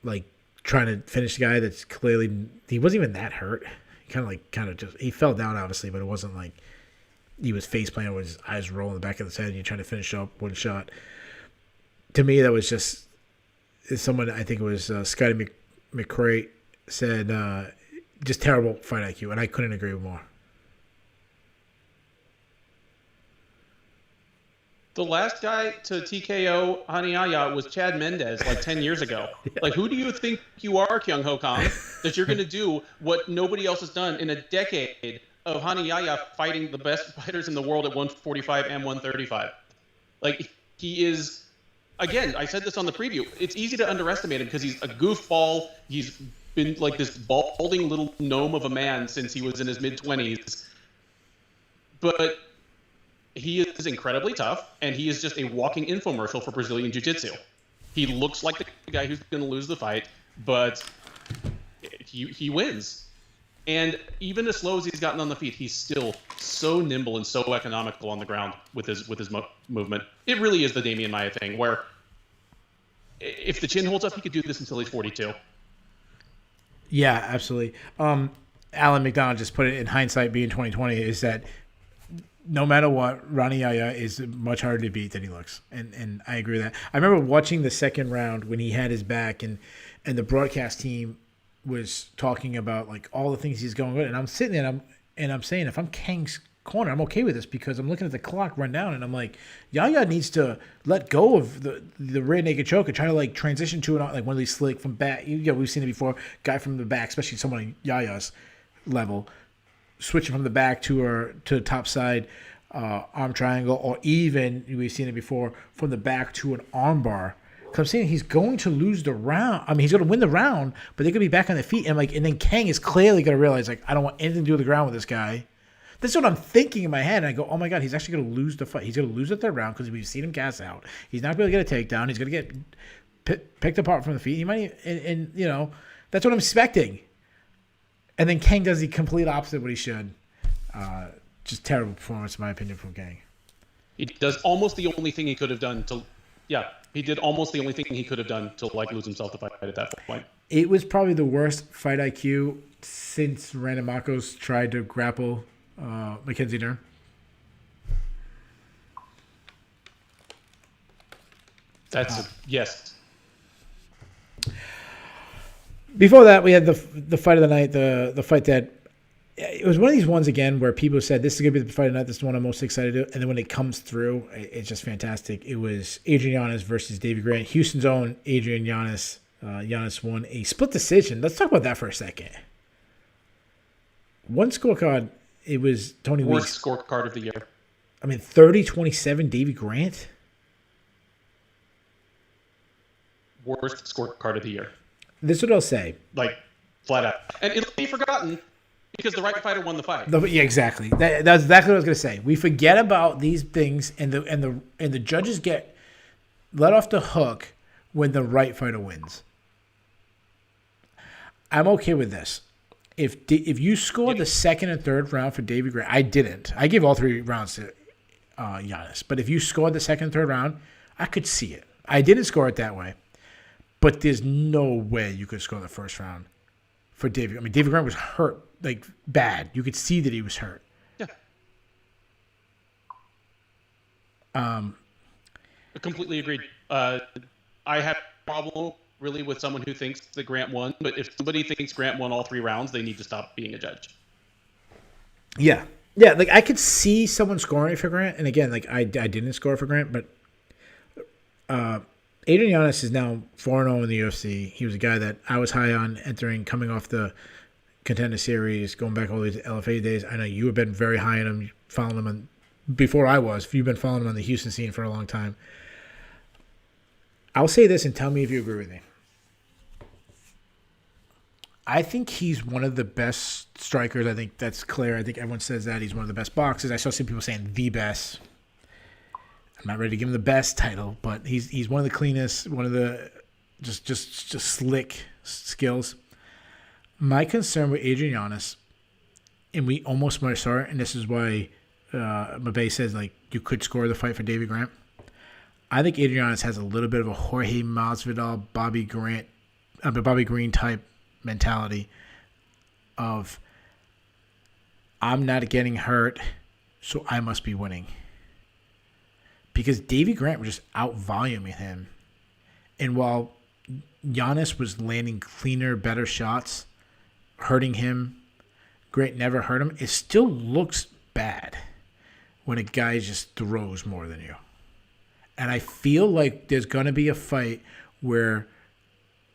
like trying to finish the guy that's clearly he wasn't even that hurt. He kind of just he fell down obviously, but it wasn't like he was face planted with his eyes rolling in the back of his head and you're trying to finish up one shot. To me, that was just someone. I think it was Scotty McCray said just terrible fight IQ, and I couldn't agree more. The last guy to TKO Hanayaya was Chad Mendez like 10 years ago. Yeah. Like, who do you think you are, Kyung Ho Kang, that you're going to do what nobody else has done in a decade of Hanayaya fighting the best fighters in the world at 145 and 135? Like, he is, again, I said this on the preview, it's easy to underestimate him because he's a goofball. He's been like this balding little gnome of a man since he was in his mid-20s. But he is incredibly tough, and he is just a walking infomercial for Brazilian Jiu-Jitsu. He looks like the guy who's going to lose the fight, but he wins. And even as slow as he's gotten on the feet, he's still so nimble and so economical on the ground with his movement. It really is the Damian Maia thing, where if the chin holds up, he could do this until he's 42. Yeah, absolutely. Alan McDonald just put it in hindsight, being 2020, is that no matter what, Ronnie Aya is much harder to beat than he looks. And I agree with that. I remember watching the second round when he had his back and the broadcast team was talking about like all the things he's going with. And I'm sitting there and I'm saying, if I'm Kang's corner, I'm okay with this because I'm looking at the clock run down and I'm like, Yaya needs to let go of the rear naked choke and try to like transition to it like one of these slick from back. We've seen it before. Guy from the back, especially someone Yaya's level, switching from the back to top side arm triangle, or even we've seen it before from the back to an arm bar. Because I'm saying he's going to lose the round. I mean, he's going to win the round, but they're going to be back on their feet, and then Kang is clearly going to realize like I don't want anything to do with the ground with this guy. That's what I'm thinking in my head. And I go, oh my god, he's actually going to lose the fight. He's going to lose the third round because we've seen him gas out. He's not going to get a takedown. He's going to get picked apart from the feet. He might, and you know, that's what I'm expecting. And then Kang does the complete opposite of what he should. Just terrible performance, in my opinion, from Kang. He does almost the only thing he could have done to, he did almost the only thing he could have done to like lose himself the fight at that point. It was probably the worst fight IQ since Randamakos tried to grapple Mackenzie Dern. Yes. Before that, we had the fight of the night, the fight that it was one of these ones again where people said this is going to be the fight of the night. This is the one I'm most excited to. And then when it comes through, it's just fantastic. It was Adrian Jonas versus Davey Grant. Houston's own Adrian Jonas. Jonas won a split decision. Let's talk about that for a second. One scorecard, it was Tony Weeks. Worst scorecard of the year. I mean, 30-27 Davey Grant. Worst scorecard of the year. This is what I'll say. Like, flat out. And it'll be forgotten because the right fighter won the fight. Yeah, exactly. That's exactly what I was going to say. We forget about these things, and the judges get let off the hook when the right fighter wins. I'm okay with this. If you scored the second and third round for Davey Grant, I didn't. I gave all three rounds to Giannis. But if you scored the second and third round, I could see it. I didn't score it that way. But there's no way you could score the first round for Davey. I mean, Davey Grant was hurt, like, bad. You could see that he was hurt. Yeah. I completely agreed. I have a problem, really, with someone who thinks that Grant won. But if somebody thinks Grant won all three rounds, they need to stop being a judge. Yeah. Yeah, like, I could see someone scoring for Grant. And, again, like, I didn't score for Grant, but Aidan Jonas is now 4-0 in the UFC. He was a guy that I was high on coming off the Contender Series, going back all these LFA days. I know you have been very high on him, following him before I was. You've been following him on the Houston scene for a long time. I'll say this and tell me if you agree with me. I think he's one of the best strikers. I think that's clear. I think everyone says that he's one of the best boxers. I saw some people saying the best. I'm not ready to give him the best title, but he's one of the cleanest, one of the just slick skills. My concern with Aidan Jonas, and we almost might saw it, and this is why Mabe says like you could score the fight for Davy Grant. I think Aidan Jonas has a little bit of a Jorge Masvidal, Bobby Green type mentality of I'm not getting hurt, so I must be winning. Because Davy Grant was just out-voluming him. And while Giannis was landing cleaner, better shots, hurting him, Grant never hurt him, it still looks bad when a guy just throws more than you. And I feel like there's going to be a fight where,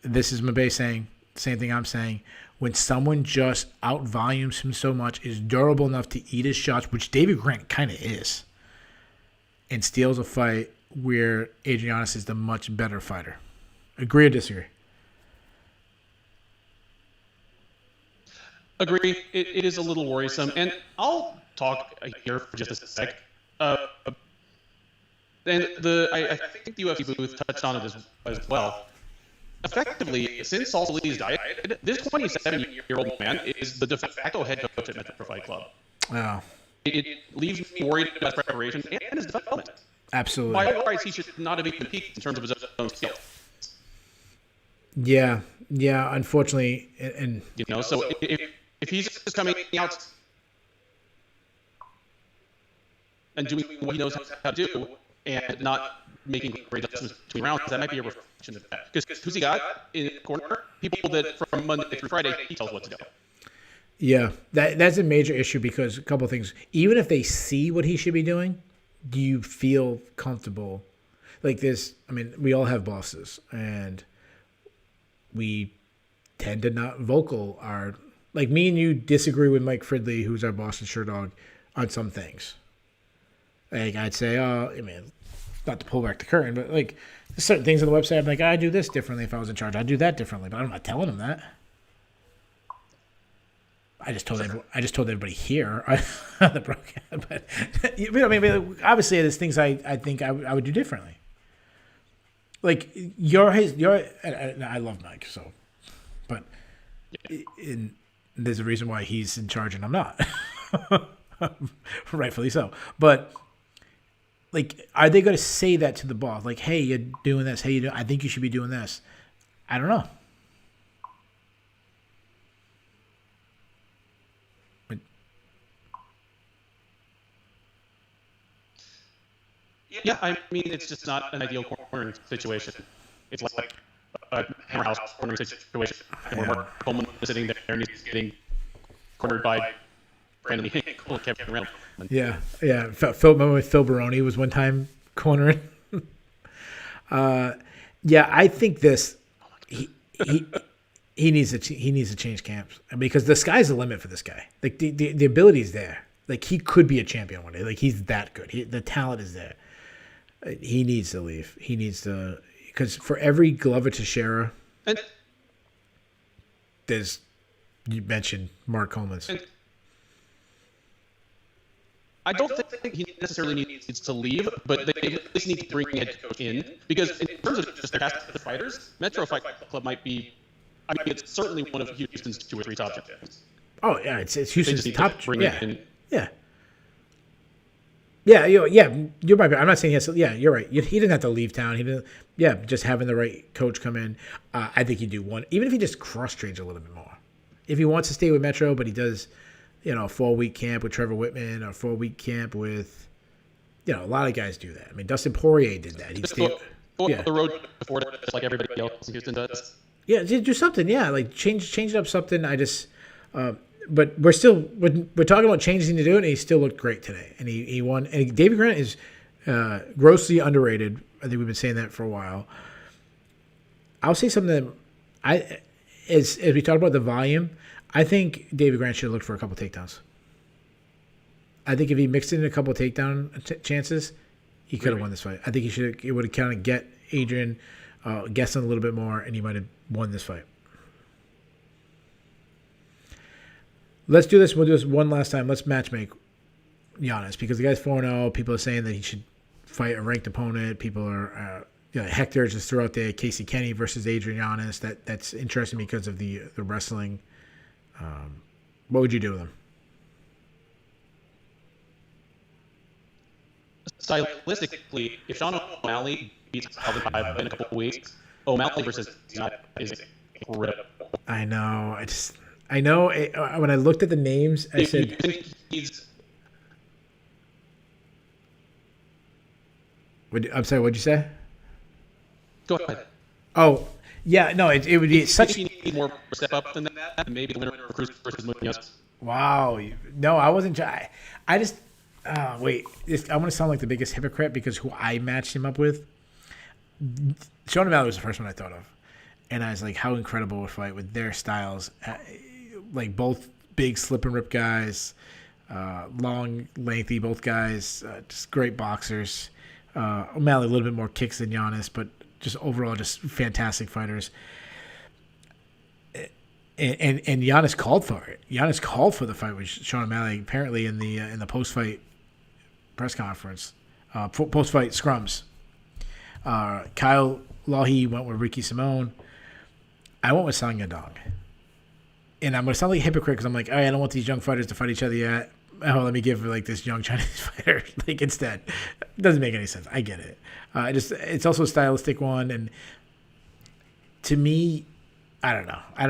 this is Mabe saying, same thing I'm saying, when someone just out-volumes him so much, is durable enough to eat his shots, which Davy Grant kind of is, and steals a fight where Aidan Jonas is the much better fighter. Agree or disagree? Agree. It is a little worrisome. And I'll talk here for just a sec. And I think the UFC booth touched on it as well. Effectively, since Salsa Lee's died, this 27-year-old man is the de facto head coach at Metro Fight Club. Wow. It leaves me worried about his preparation and his development. Absolutely. By all rights, he should not have even peaked in terms of his own skill. Yeah, unfortunately. And so if he's just coming out and doing what he knows how to do and not making great adjustments between rounds, that might be a reflection of that. Because who's he got in the corner? People that from Monday through Friday, he tells what to do. Yeah, that's a major issue because a couple of things. Even if they see what he should be doing, do you feel comfortable? Like this, I mean, we all have bosses, and we tend to not vocal our... Like me and you disagree with Mike Fridley, who's our boss in Sherdog, on some things. Like I'd say, not to pull back the curtain, but like there's certain things on the website, I'm like, I do this differently if I was in charge. I'd do that differently, but I'm not telling him that. I just told everybody here on the broadcast. But obviously, there's things I think I would do differently. Like and I love Mike, so, but there's a reason why he's in charge and I'm not, rightfully so. But like, are they going to say that to the boss? Like, hey, you're doing this. Hey, I think you should be doing this. I don't know. Yeah, I mean, it's just not an ideal cornering situation. It's like a hammer house cornering situation. And where Coleman is sitting there and he's getting cornered by Brandon Hinkle and Kevin Reynolds. Yeah. Remember when Phil Baroni was one time cornering? I think this he needs to change camps because the sky's the limit for this guy. Like the ability's there. Like he could be a champion one day. Like he's that good. The talent is there. He needs to leave. He needs to, because for every Glover Teixeira, there's, you mentioned Mark Coleman's. I don't think he necessarily needs to leave, but they at least need to bring a head coach in, because in terms of just their cast of fighters, Metro Fight Club might be, I mean, it's certainly one of Houston's 2 or 3 top champions. Oh yeah, it's Houston's top. Yeah, you're right. I'm not saying he has to, you're right. He didn't have to leave town. He didn't. Yeah, just having the right coach come in. I think he'd do one, even if he just cross trains a little bit more. If he wants to stay with Metro, but he does, a 4-week camp with Trevor Whitman or a 4-week camp with, a lot of guys do that. I mean, Dustin Poirier did that. He'd stay. The road before it, just like everybody else in Houston does. Yeah, do something. Yeah, like change it up something. I just. But we're talking about changes to do it, and he still looked great today. And he won. And Davy Grant is grossly underrated. I think we've been saying that for a while. I'll say something that as we talk about the volume, I think Davy Grant should have looked for a couple takedowns. I think if he mixed in a couple takedown chances, he could have won this fight. I think it would have kind of get Adrian guessing a little bit more, and he might have won this fight. Let's do this. We'll do this one last time. Let's matchmake Giannis because the guy's 4-0. People are saying that he should fight a ranked opponent. People are Hector just threw out there Casey Kenny versus Adrian Giannis. That's interesting because of the wrestling. What would you do with him? Stylistically, if Sean O'Malley beats Calvin Five in a couple of weeks, O'Malley versus is incredible. I know. I know. When I looked at the names, I said, you think he's. I'm sorry. What'd you say? Go ahead. Oh, yeah. No, it would be such. You need more step up than that. Maybe the winner of Cruz versus Munoz. Wow. No, I wasn't. I just. Wait. I'm going to sound like the biggest hypocrite because who I matched him up with. Sean O'Malley was the first one I thought of. And I was like, how incredible a fight with their styles. Like both big slip and rip guys, long, lengthy, both guys, just great boxers. O'Malley a little bit more kicks than Giannis, but just overall just fantastic fighters. And Giannis called for it. Giannis called for the fight with Sean O'Malley apparently in the post-fight press conference, post-fight scrums. Kyle Lahi went with Ricky Simone. I went with Sang Yadong. And I'm going to sound like a hypocrite because I'm like, all right, I don't want these young fighters to fight each other yet. Oh, let me give like this young Chinese fighter like instead. It doesn't make any sense. I get it. It's also a stylistic one, and to me, I don't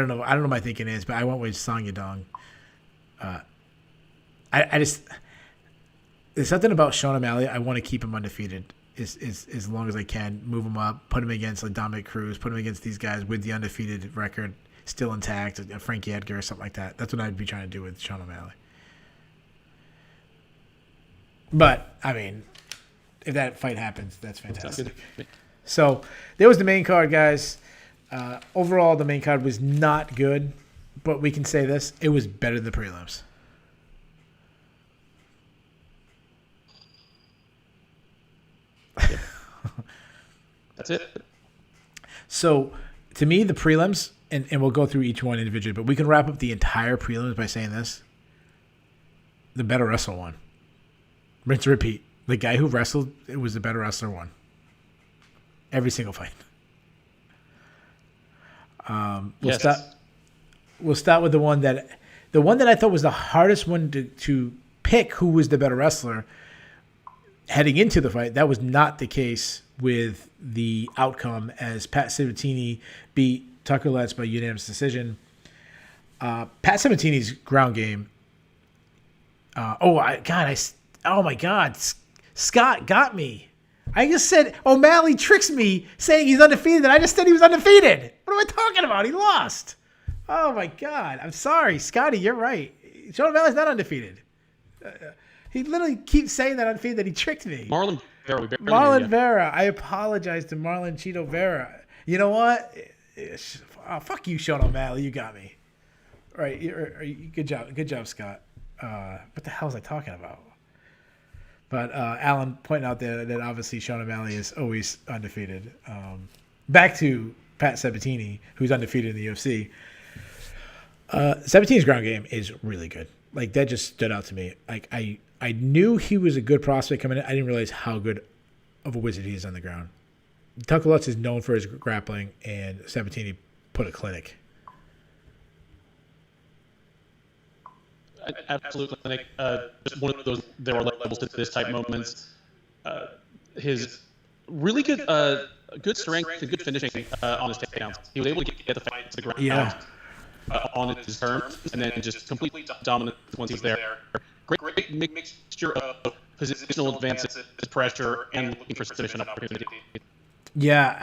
know what my thinking is, but I went with Sang Yadong. There's something about Sean O'Malley. I want to keep him undefeated as long as I can. Move him up, put him against like Dominic Cruz, put him against these guys with the undefeated record still intact, Frankie Edgar or something like that. That's what I'd be trying to do with Sean O'Malley. But, I mean, if that fight happens, that's fantastic. So, there was the main card, guys. Overall, the main card was not good, but we can say this. It was better than the prelims. Yeah. That's it. So, to me, the prelims, and we'll go through each one individually, but we can wrap up the entire prelims by saying this. The better wrestler won. Rinse and repeat. The guy who wrestled, it was the better wrestler won. Every single fight. We'll start with the one that I thought was the hardest one to pick who was the better wrestler heading into the fight. That was not the case with the outcome as Pat Sabatini beat Tucker Lutz by unanimous decision. Pat Sabatini's ground game. Oh my God. Scott got me. I just said O'Malley tricks me saying he's undefeated, and I just said he was undefeated. What am I talking about? He lost. Oh, my God. I'm sorry. Scotty, you're right. Sean O'Malley's not undefeated. He literally keeps saying that undefeated that he tricked me. Marlon Vera. I apologize to Marlon Cheeto Vera. You know what? Fuck you, Sean O'Malley. You got me. All right. Good job, Scott. What the hell was I talking about? But Alan pointing out that obviously Sean O'Malley is always undefeated. Back to Pat Sabatini, who's undefeated in the UFC. Sabatini's ground game is really good. Like, that just stood out to me. Like, I knew he was a good prospect coming in. I didn't realize how good of a wizard he is on the ground. Tucker Lutz is known for his grappling, and Sabatini put a clinic. Absolute clinic. Just one of those. There are levels to this type moments. His really good, good strength and good finishing on his takedowns. He was able to get the fight to the ground. Yeah. On his terms, and then just completely dominant once he's there. Great mixture of positional advances, pressure, and looking for submission opportunity. Yeah,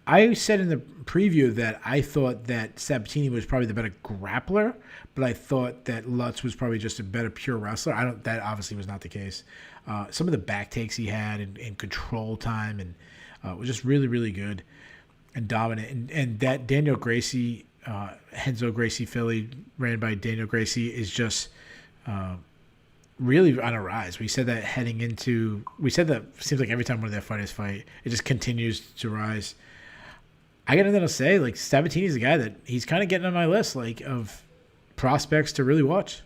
I said in the preview that I thought that Sabatini was probably the better grappler, but I thought that Lutz was probably just a better pure wrestler. That obviously was not the case. Some of the back takes he had and control time and was just really, really good and dominant. And that Daniel Gracie. Henzo Gracie Philly, ran by Daniel Gracie, is just really on a rise. We said that seems like every time one of their fighters fight, it just continues to rise. I got nothing to say. Like, Sabatini is a guy that he's kind of getting on my list, like, of prospects to really watch.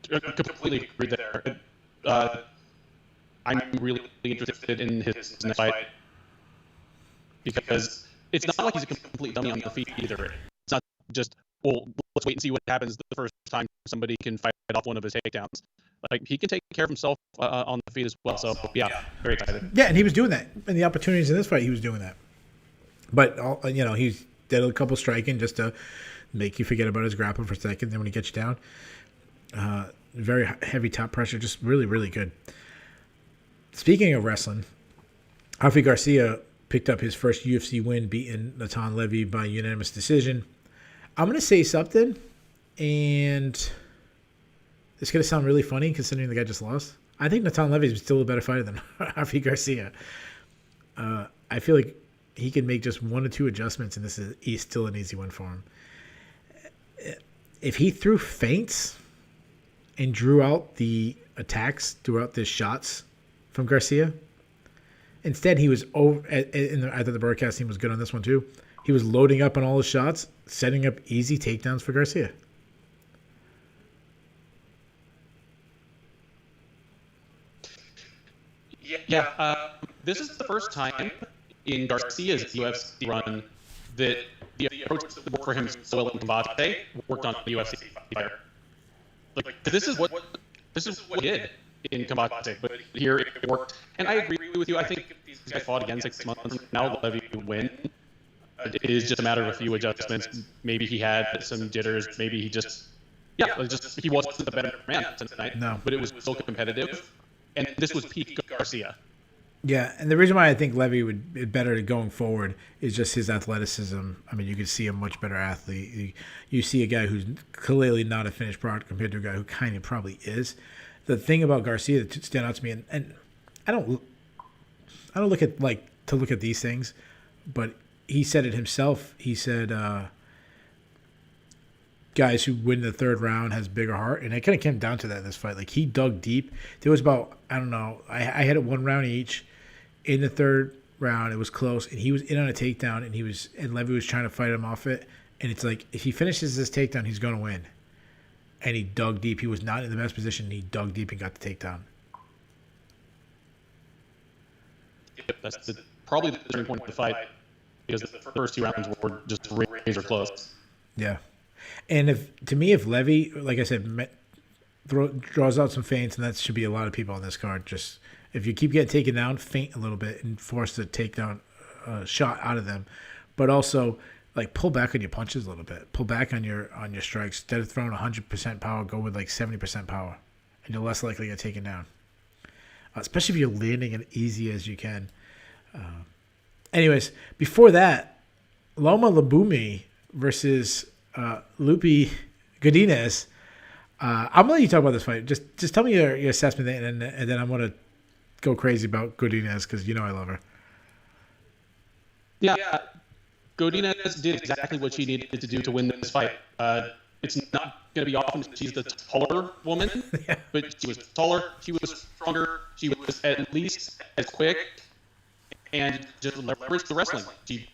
Completely agree there. I'm really interested in his next fight because it's not like he's a complete dummy on the feet either. It's not just, well, let's wait and see what happens the first time somebody can fight off one of his takedowns. Like, he can take care of himself on the feet as well. So, yeah, very excited. Yeah, and he was doing that. In the opportunities in this fight, he was doing that. But, he did a couple striking just to make you forget about his grappling for a second. Then when he gets you down, very heavy top pressure, just really, really good. Speaking of wrestling, Alfie Garcia picked up his first UFC win, beating Natan Levy by unanimous decision. I'm going to say something, and it's going to sound really funny considering the guy just lost. I think Natan Levy is still a better fighter than Alfie Garcia. I feel like he can make just one or two adjustments, and he's still an easy one for him. If he threw feints and drew out the attacks, drew out the shots from Garcia, instead he was over. I thought the broadcast team was good on this one too. He was loading up on all his shots, setting up easy takedowns for Garcia. Yeah, this is the first time in Garcia's UFC run that the approach that worked for him so well in combate worked on the UFC fighter. Like, this is what he did in combate, but here it worked. And I agree with you. I think if these guys fought again 6 months now, Levy would win. It is just a matter of a few adjustments. Maybe he had some jitters. Maybe he he wasn't the better man tonight. No, but it was still competitive. And this was peak Garcia. Yeah, and the reason why I think Levy would be better going forward is just his athleticism. I mean, you could see a much better athlete. You see a guy who's clearly not a finished product compared to a guy who kind of probably is. The thing about Garcia that stood out to me, and I don't look at these things, but he said it himself. He said guys who win the third round has bigger heart, and it kind of came down to that in this fight. Like, he dug deep. There was about, I don't know, I had it 1 round each. In the third round, it was close, and he was in on a takedown, and Levy was trying to fight him off it, and it's like, if he finishes this takedown, he's going to win. And he dug deep. He was not in the best position, and he dug deep and got the takedown. Yep, that's probably the turning point of the fight, because the first 2 rounds were just razor close. Yeah. And if Levy, like I said, draws out some feints, and that should be a lot of people on this card. Just if you keep getting taken down, feint a little bit and force the takedown shot out of them, but also like pull back on your punches a little bit, pull back on your strikes. Instead of throwing 100% power, go with like 70% power, and you're less likely to get taken down. Especially if you're landing it easy as you can. Anyways, before that, Loma Labumi versus Lupi Godinez. I'm gonna let you talk about this fight. Just tell me your assessment, and then I'm gonna go crazy about Godinez because I love her. Yeah, Godinez did exactly what she needed to do to win this fight. It's not gonna be often she's the taller woman, Yeah. but she was taller, she was stronger, she was at least as quick, and just leveraged the wrestling. She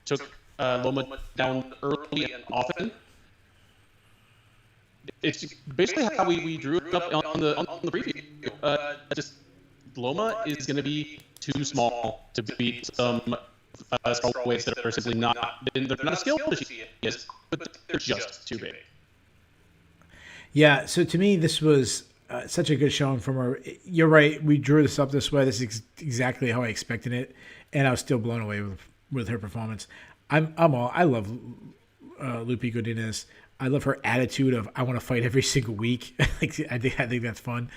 took Loma down early and often. It's basically how we drew it up on the preview. Just Loma is going to be too small to beat some strawweights that are simply not. They're not as skilled as she is, but they're just too big. Yeah. So to me, this was such a good showing from her. You're right. We drew this up this way. This is exactly how I expected it, and I was still blown away with her performance. I love Lupi Godinez. I love her attitude of I want to fight every single week. I think that's fun.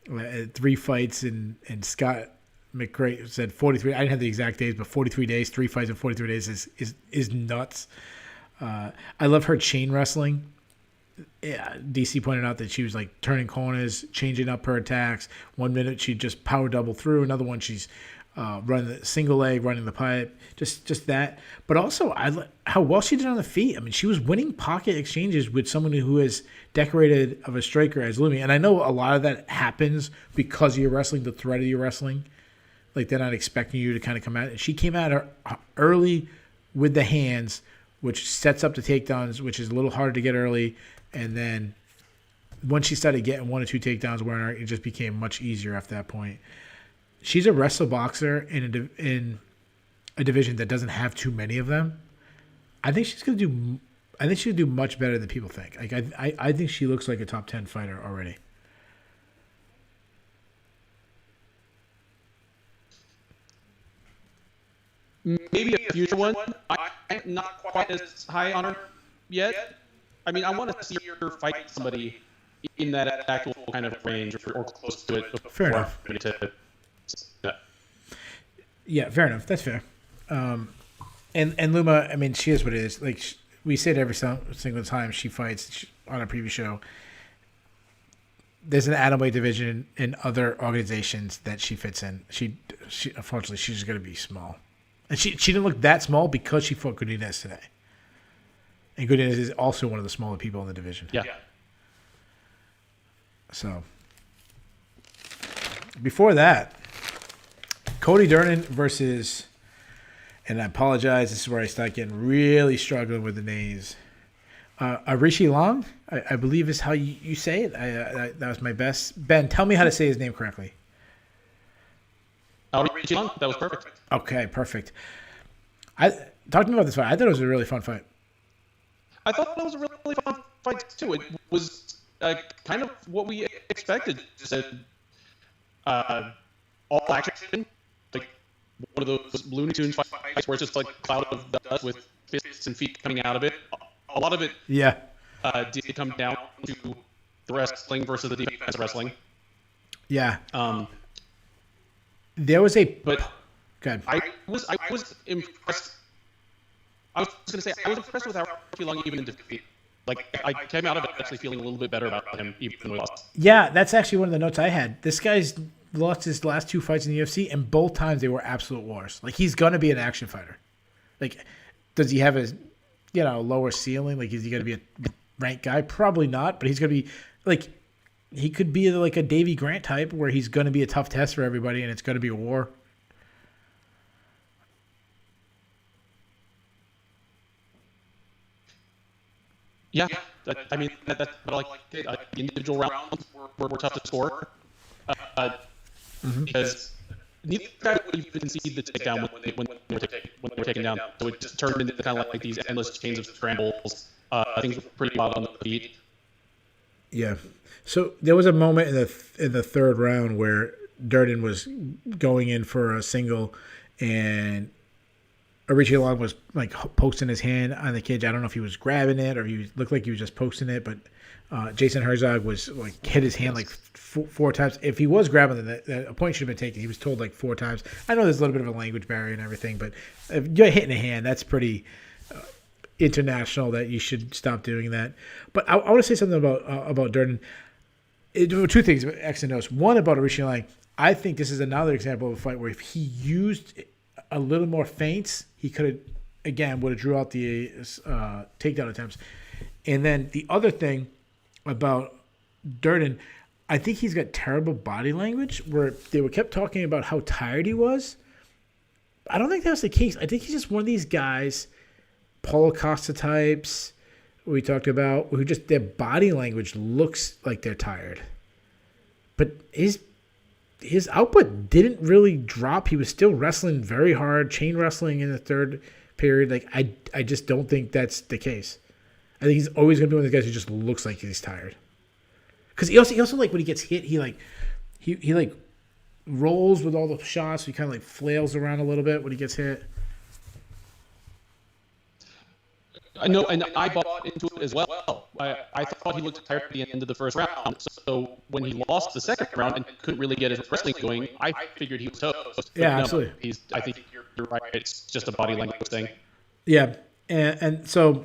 3 fights and Scott McRae said 43. I didn't have the exact days, but 43 days, 3 fights in 43 days is nuts. I love her chain wrestling. Yeah, DC pointed out that she was like turning corners, changing up her attacks. 1 minute she just power double through. Another one she's running the single leg, running the pipe, just that. But also, how well she did on the feet. I mean, she was winning pocket exchanges with someone who is decorated of a striker as Lumi. And I know a lot of that happens because of your wrestling, the threat of your wrestling. Like, they're not expecting you to kind of come out. And she came at her early with the hands, which sets up the takedowns, which is a little harder to get early. And then once she started getting 1 or 2 takedowns wearing her, it just became much easier after that point. She's a wrestler boxer in a division that doesn't have too many of them. I think she's gonna do. I think she'll do much better than people think. Like I think she looks like a top 10 fighter already. Maybe a future one. I'm not quite as high on her yet. I mean, I want to see her fight somebody in that actual kind of range or close to it. Fair enough. Yeah, fair enough. That's fair. And Luma, I mean, she is what it is. Like we say it every single time she fights on a previous show. There's an atomweight division in other organizations that she fits in. She unfortunately she's going to be small. And she didn't look that small because she fought Godinez today. And Godinez is also one of the smaller people in the division. Yeah. So, before that, Cody Durden versus, and I apologize, this is where I start getting really struggling with the names. Arishi Long, I believe is how you say it. That was my best. Ben, tell me how to say his name correctly. Arishi Long, that was perfect. Okay, perfect. Talk to me about this fight. I thought it was a really fun fight. I thought that was a really fun fight too. It was kind of what we expected. Just all action, like one of those Looney Tunes fights where it's just like a cloud of dust with fists and feet coming out of it. A lot of it, did come down to the wrestling versus the defensive wrestling. Yeah. There was but good. I was impressed. I was going to say I was impressed with how long even in defeat. Like I came out of it actually feeling a little bit better about him even when we lost. Yeah, that's actually one of the notes I had. This guy's lost his last 2 fights in the UFC, and both times they were absolute wars. Like he's gonna be an action fighter. Like, does he have a lower ceiling? Like, is he gonna be a ranked guy? Probably not. But he's gonna be like, he could be like a Davey Grant type where he's gonna be a tough test for everybody, and it's gonna be a war. Yeah, I mean that's what I like. The individual rounds were tough to score because neither guy would even concede the takedown when they were taken down. So it just turned into kind of like these endless chains of scrambles. Things were pretty wild on the feet. Yeah. So there was a moment in the third round where Durden was going in for a single, and Arishi Long was like posting his hand on the cage. I don't know if he was grabbing it or he looked like he was just posting it, but Jason Herzog was like hit his hand like four times. If he was grabbing it, a point should have been taken. He was told like 4 times. I know there's a little bit of a language barrier and everything, but if you're hitting a hand, that's pretty international that you should stop doing that. But I want to say something about Durden. There were 2 things, X and O's. One about Arishi Long. I think this is another example of a fight where if he used a little more feints, he could have, again, would have drew out the takedown attempts. And then the other thing about Durden, I think he's got terrible body language where they were kept talking about how tired he was. I don't think that's the case. I think he's just one of these guys, Paulo Costa types, we talked about, who just their body language looks like they're tired. But his output didn't really drop. He was still wrestling very hard, chain wrestling in the third period. Like I just don't think that's the case. I think he's always going to be one of those guys who just looks like he's tired. Because he also like when he gets hit, he rolls with all the shots. He kind of like flails around a little bit when he gets hit. I know, and I bought into it as well. I thought he looked tired at the end of the first round. So when he lost the second round and couldn't really get his wrestling going, I figured he was toast. Yeah, absolutely. I think you're right. It's just a body language thing. Yeah, and so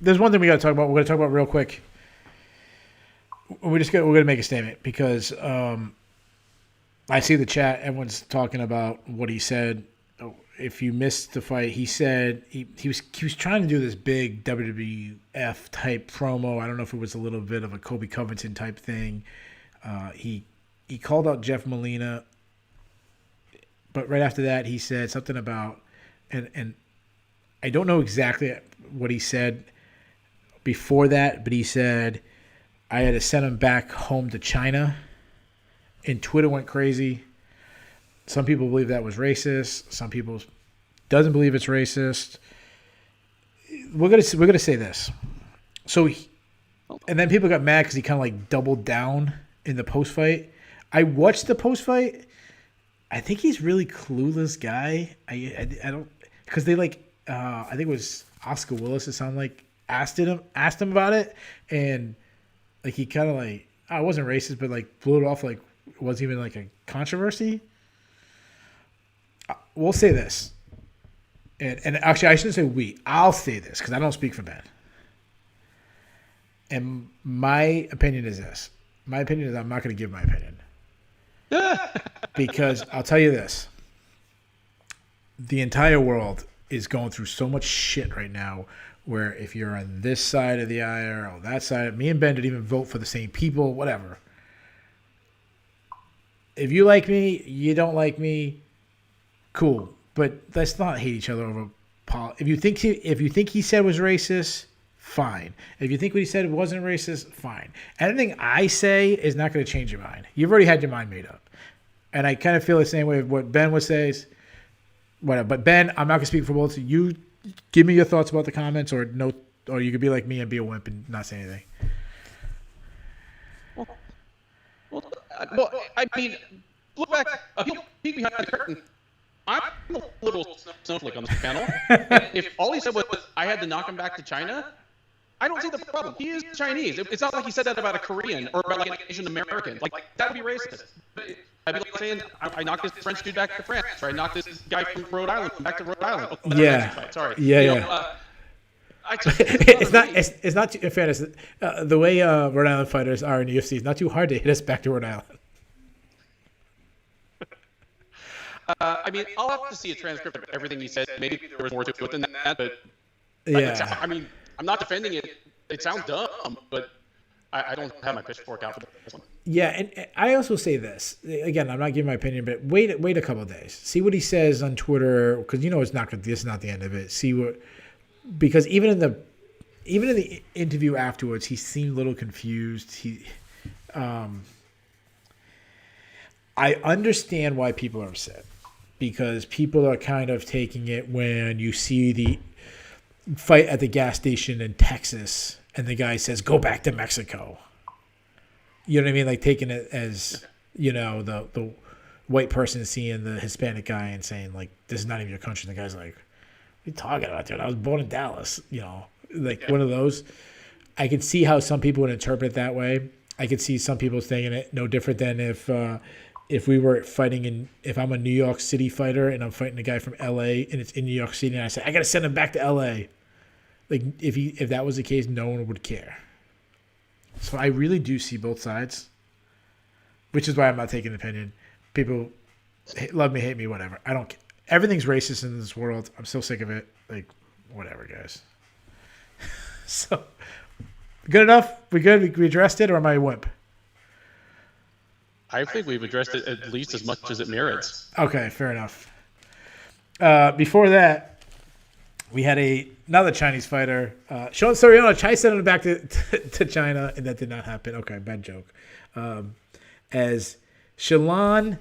there's one thing we got to talk about. We're going to talk about real quick. We're going to make a statement because I see the chat. Everyone's talking about what he said. If you missed the fight, he said he was trying to do this big WWF type promo. I don't know if it was a little bit of a Kobe Covington type thing. He called out Jeff Molina, but right after that he said something about and I don't know exactly what he said before that, but he said I had to send him back home to China. And Twitter went crazy. Some people believe that was racist. Some people doesn't believe it's racist. We're gonna say this. So, and then people got mad because he kind of like doubled down in the post fight. I watched the post fight. I think he's really clueless guy. I don't, because they like I think it was Oscar Willis. It sounded like asked him about it, and like he kind of like I wasn't racist, but like blew it off like it wasn't even like a controversy. We'll say this, and actually I shouldn't say we. I'll say this because I don't speak for Ben. And my opinion is this. My opinion is I'm not going to give my opinion. Because I'll tell you this. The entire world is going through so much shit right now where if you're on this side of the aisle or that side, me and Ben didn't even vote for the same people, whatever. If you like me, you don't like me, cool. But let's not hate each other over if you think he said was racist, fine. If you think what he said wasn't racist, fine. Anything I say is not going to change your mind. You've already had your mind made up. And I kind of feel the same way of what Ben would say. Whatever. But Ben, I'm not going to speak for both. You give me your thoughts about the comments, or you could be like me and be a wimp and not say anything. Well, I mean, look back, a peek behind the curtain. I'm a little snowflake on this panel. If all he said was, I had to knock him back to China, I don't see the problem. He is Chinese. It's not like he said that about a Korean or about like an Asian American. Like, that would be racist. I'd be like saying, I knocked this French dude back to France, or I knocked this guy from Rhode Island back to Rhode Island. Oh, yeah. Sorry. Yeah. It's not too, in fairness, the way Rhode Island fighters are in the UFC, it's not too hard to hit us back to Rhode Island. I mean, I'll have to see a transcript of everything he said. Maybe there was more to it than that, but yeah. I mean, I'm not defending it. It sounds dumb, but I don't have my pitchfork out for this one. Yeah, and I also say this again. I'm not giving my opinion, but wait a couple of days, see what he says on Twitter, because it's not. This is not the end of it. See what, because even in the interview afterwards, he seemed a little confused. I understand why people are upset, because people are kind of taking it when you see the fight at the gas station in Texas and the guy says, go back to Mexico. You know what I mean? Like taking it as, the white person seeing the Hispanic guy and saying, like, this is not even your country. And the guy's like, what are you talking about, dude? I was born in Dallas, one of those. I can see how some people would interpret it that way. I could see some people thinking it no different than if we were fighting if I'm a New York City fighter and I'm fighting a guy from LA and it's in New York City and I say, I got to send him back to LA. Like if that was the case, no one would care. So I really do see both sides, which is why I'm not taking an opinion. People love me, hate me, whatever. I don't care. Everything's racist in this world. I'm so sick of it. Like, whatever, guys. So, good enough? We good? We addressed it, or am I a wimp? I think we've addressed it at least as much as it merits. Okay, fair enough. Before that, we had another Chinese fighter. Shillan Soriano tried sending him back to China, and that did not happen. Okay, bad joke. As Shillan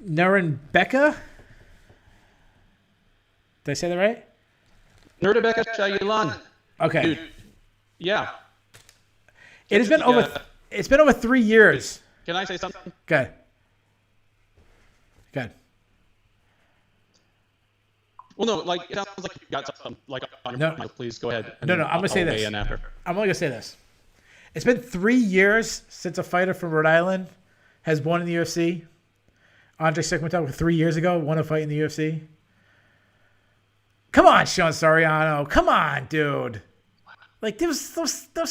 Nurenbeka. Did I say that right? Nurenbeka Shillan. Okay. Dude, yeah. It's been over 3 years. Can I say something? Go ahead. Well, no, like it sounds like you got something like on your mind. Please go ahead. No, I'm gonna say this. I'm only gonna say this. It's been 3 years since a fighter from Rhode Island has won in the UFC. Andre Sigmatov 3 years ago won a fight in the UFC. Come on, Shillan Soriano. Come on, dude. Like this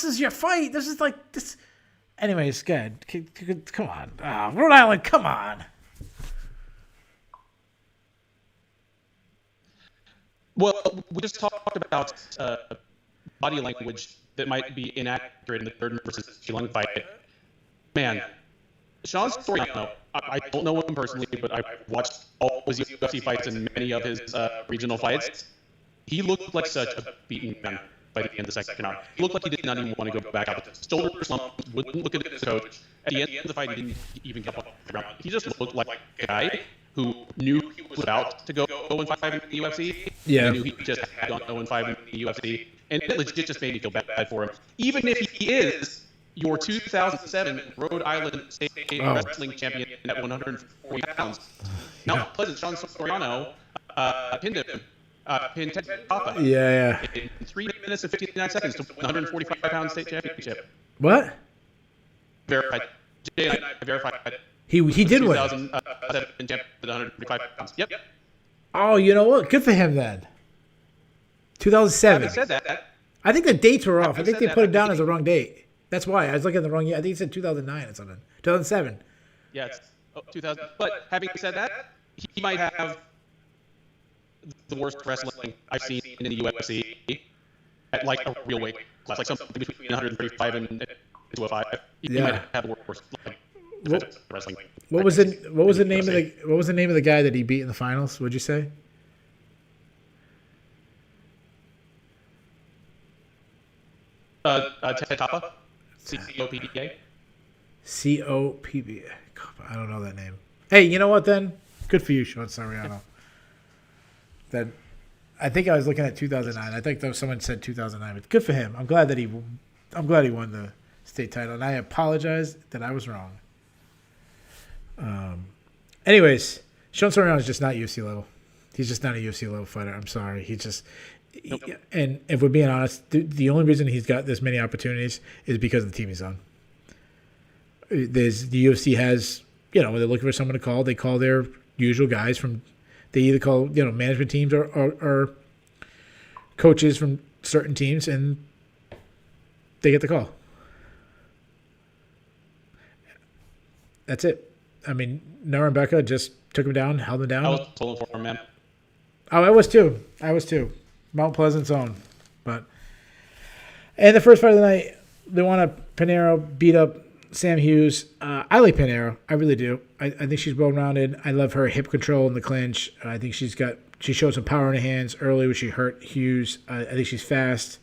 is your fight. This is like this. Anyways, good. Come on, Rhode Island. Come on. Well, we just talked about body language that might be inaccurate in the Durden versus Shillan fight. Man, Shillan Soriano, I don't know him personally, but I've watched all his UFC fights and many of his regional fights. he looked like such a beaten man by the end of the second round. He looked like he did not even want to go back out. Shoulder slump, wouldn't look at his coach. At the end of the fight, he didn't even get up the ground. He just looked like a guy who knew he was about to go 0-5 in the UFC. Yeah. He knew he just had gone 0-5 in the UFC. And it legit just made me feel bad for him. Even if he is your 2007 Rhode Island State Wrestling Champion at 140 pounds. Now, Pleasant Sean Soriano pinned him. Pinned Tate Yeah. in 3 minutes and 59 seconds to win the 145-pound state championship. What? Verified. Jay and I verified. He did win. 2007 champion at 145 pounds. Yep. Oh, you know what? Good for him then. 2007. Having said that, I think the dates were off. I think they put it down as the wrong date. That's why I was looking at the wrong year. I think it said 2009 or something. 2007. yeah, it's 2000. But having said that, he might have the worst wrestling I've seen in the UFC at like a real weight class, like something between 135 and 205. He might have the worst wrestling. What was the name of the guy that he beat in the finals? What'd you say? Tate COPBA. COPBA. I don't know that name. Hey, you know what then? Good for you, Sean Soriano. Then I think I was looking at 2009. I think someone said 2009, but good for him. I'm glad he won the state title, and I apologize that I was wrong. Anyways, Sean Soriano is just not UFC level. He's just not a UFC level fighter. I'm sorry. Nope. And if we're being honest, the only reason he's got this many opportunities is because of the team he's on. The UFC has, when they're looking for someone to call, they call their usual guys from. They either call management teams or coaches from certain teams, and they get the call. That's it. I mean, Noah and Becca just took him down, held him down. I was pulling for him, man. Oh, I was too. Mount Pleasant's own. And the first fight of the night, they want Pinheiro beat up Sam Hughes. I like Pinheiro. I really do. I think she's well-rounded. I love her hip control in the clinch. I think she showed some power in her hands early when she hurt Hughes. I think she's fast.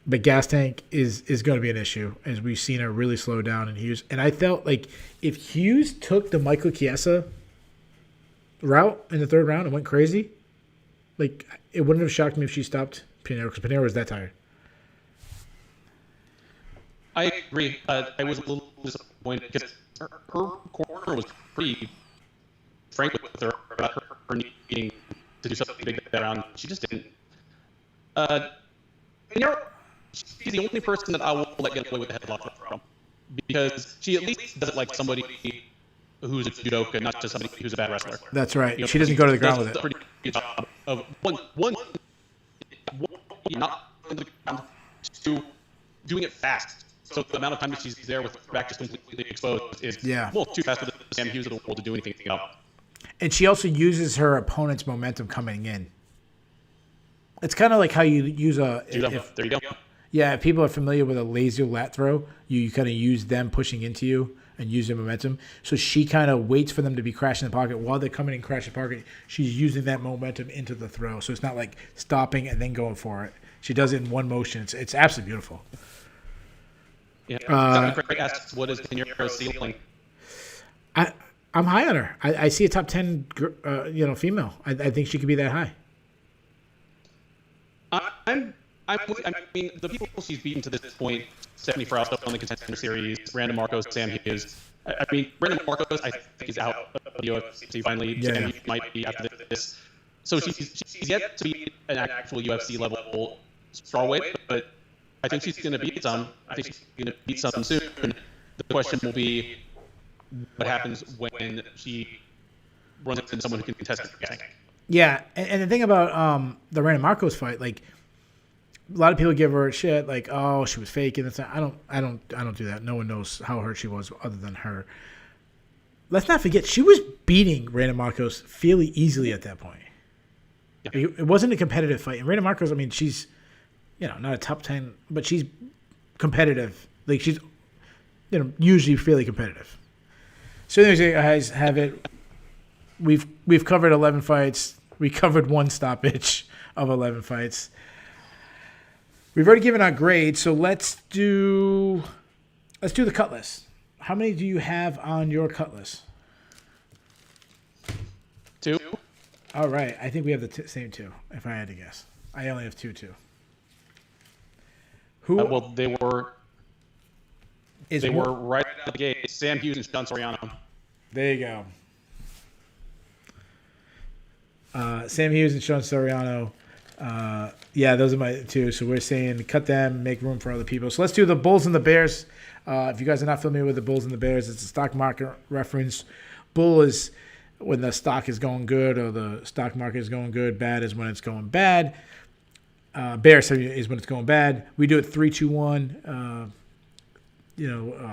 But gas tank is going to be an issue, as we've seen her really slow down in Hughes. And I felt like if Hughes took the Michael Chiesa route in the third round and went crazy, like, it wouldn't have shocked me if she stopped Pinheiro, because Pinheiro was that tired. I agree. I was a little disappointed because her corner was pretty frank with her about her needing to do something big that round. She just didn't. Pinheiro, she's the only person that I will let get away with the headlock from, because she at least does it like somebody who's a judoka, not just somebody who's a bad wrestler. That's right. She doesn't go to the ground with it. A pretty good job of one not on the ground, two doing it fast. So the amount of time that she's there with her back just completely exposed is too fast for the Sam Hughes of the world to do anything about. And she also uses her opponent's momentum coming in. It's kind of like how you use there you go. Yeah, if people are familiar with a laser lat throw, you kind of use them pushing into you and use their momentum. So she kind of waits for them to be crashing the pocket. While they're coming in and crashing the pocket, she's using that momentum into the throw. So it's not like stopping and then going for it. She does it in one motion. It's absolutely beautiful. Yeah. Craig asks, what is Pinheiro's ceiling? I'm high on her. I see a top 10 female. I think she could be that high. I mean, the people she's beaten to this point, Stephanie Frausto on the Contender Series, Brandon Marcos, Sam Hughes. I mean, Brandon Marcos, I think, is out of the UFC finally. Sam Hughes might be after this. So she's yet to be an actual UFC level strawweight, but I think she's going to beat some. I think she's going to beat some soon. The question will be what happens when she runs into someone who can contest her gas tank. Yeah, and the thing about the Brandon Marcos fight, like, a lot of people give her shit, like, oh, she was faking. I don't do that. No one knows how hurt she was other than her. Let's not forget, she was beating Brandon Marcos fairly easily at that point. Yeah. It wasn't a competitive fight. And Brandon Marcos, I mean, she's, not a top 10, but she's competitive. Like, she's, usually fairly competitive. So anyways, guys, have it. We've covered 11 fights. We covered one stoppage of 11 fights. We've already given our grade, so let's do the cut list. How many do you have on your cut list? 2. All right. I think we have the same 2, if I had to guess. I only have 2. Who? Well, they were right out of the gate. Sam Hughes and Sean Soriano. There you go. Sam Hughes and Sean Soriano. Yeah, those are my 2. So we're saying cut them, make room for other people. So let's do the Bulls and the Bears. If you guys are not familiar with the Bulls and the Bears, it's a stock market reference. Bull is when the stock is going good or the stock market is going good. Bad is when it's going bad. Bear is when it's going bad. We do it 3, 2, 1.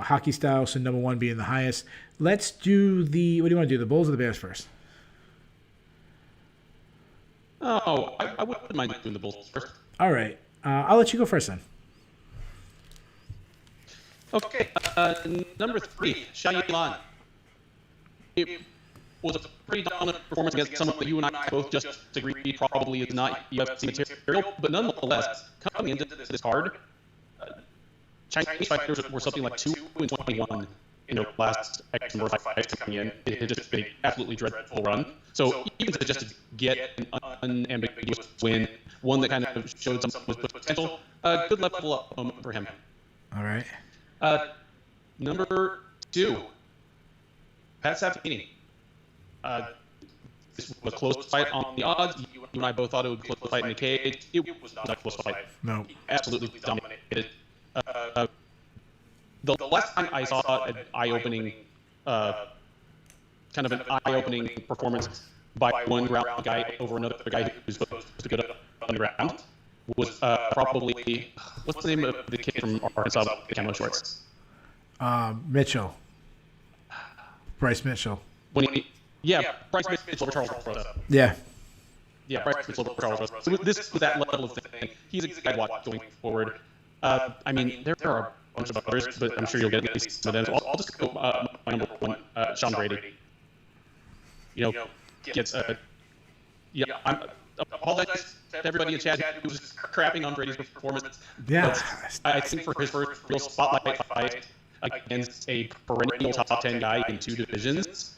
Hockey style. So number 1 being the highest. Let's do what do you want to do? The Bulls or the Bears first? Oh, I wouldn't mind doing the Bulls first. All right. I'll let you go first then. Okay. Number 3, Shillan. It was a pretty dominant performance against someone that you and I both just agreed probably is not UFC material, but nonetheless, coming into this card, Chinese fighters were something like 2-21 in their last X number of fights coming in. It had just been an absolutely dreadful run. So even to just get an unambiguous win, one that kind of showed some potential, good level up for him. All right. Number 2, Pat Sabatini. This was a close fight on the odds. You and I both thought it would be a close fight in the cage. It was not a close fight. No. He absolutely dominated. The last time I saw an eye-opening, kind of an eye-opening performance by one ground guy over another guy who was supposed to get up on the ground was probably, what's the name of the kid from Arkansas with the camo shorts? Mitchell. Bryce Mitchell. Bryce Mitchell over Charles Rosa. Yeah. Yeah, Bryce Mitchell over Charles Rosa. So this was that level of thing. He's a guy to watch going forward. I mean, there are a bunch of others, but I'm sure you'll get at least some of them. So I'll just go my number 1, Sean Brady. Gets I apologize to everybody in chat who was crapping on Brady's performance. Yeah. I think for his first real spotlight fight against a perennial top 10 guy in 2 divisions,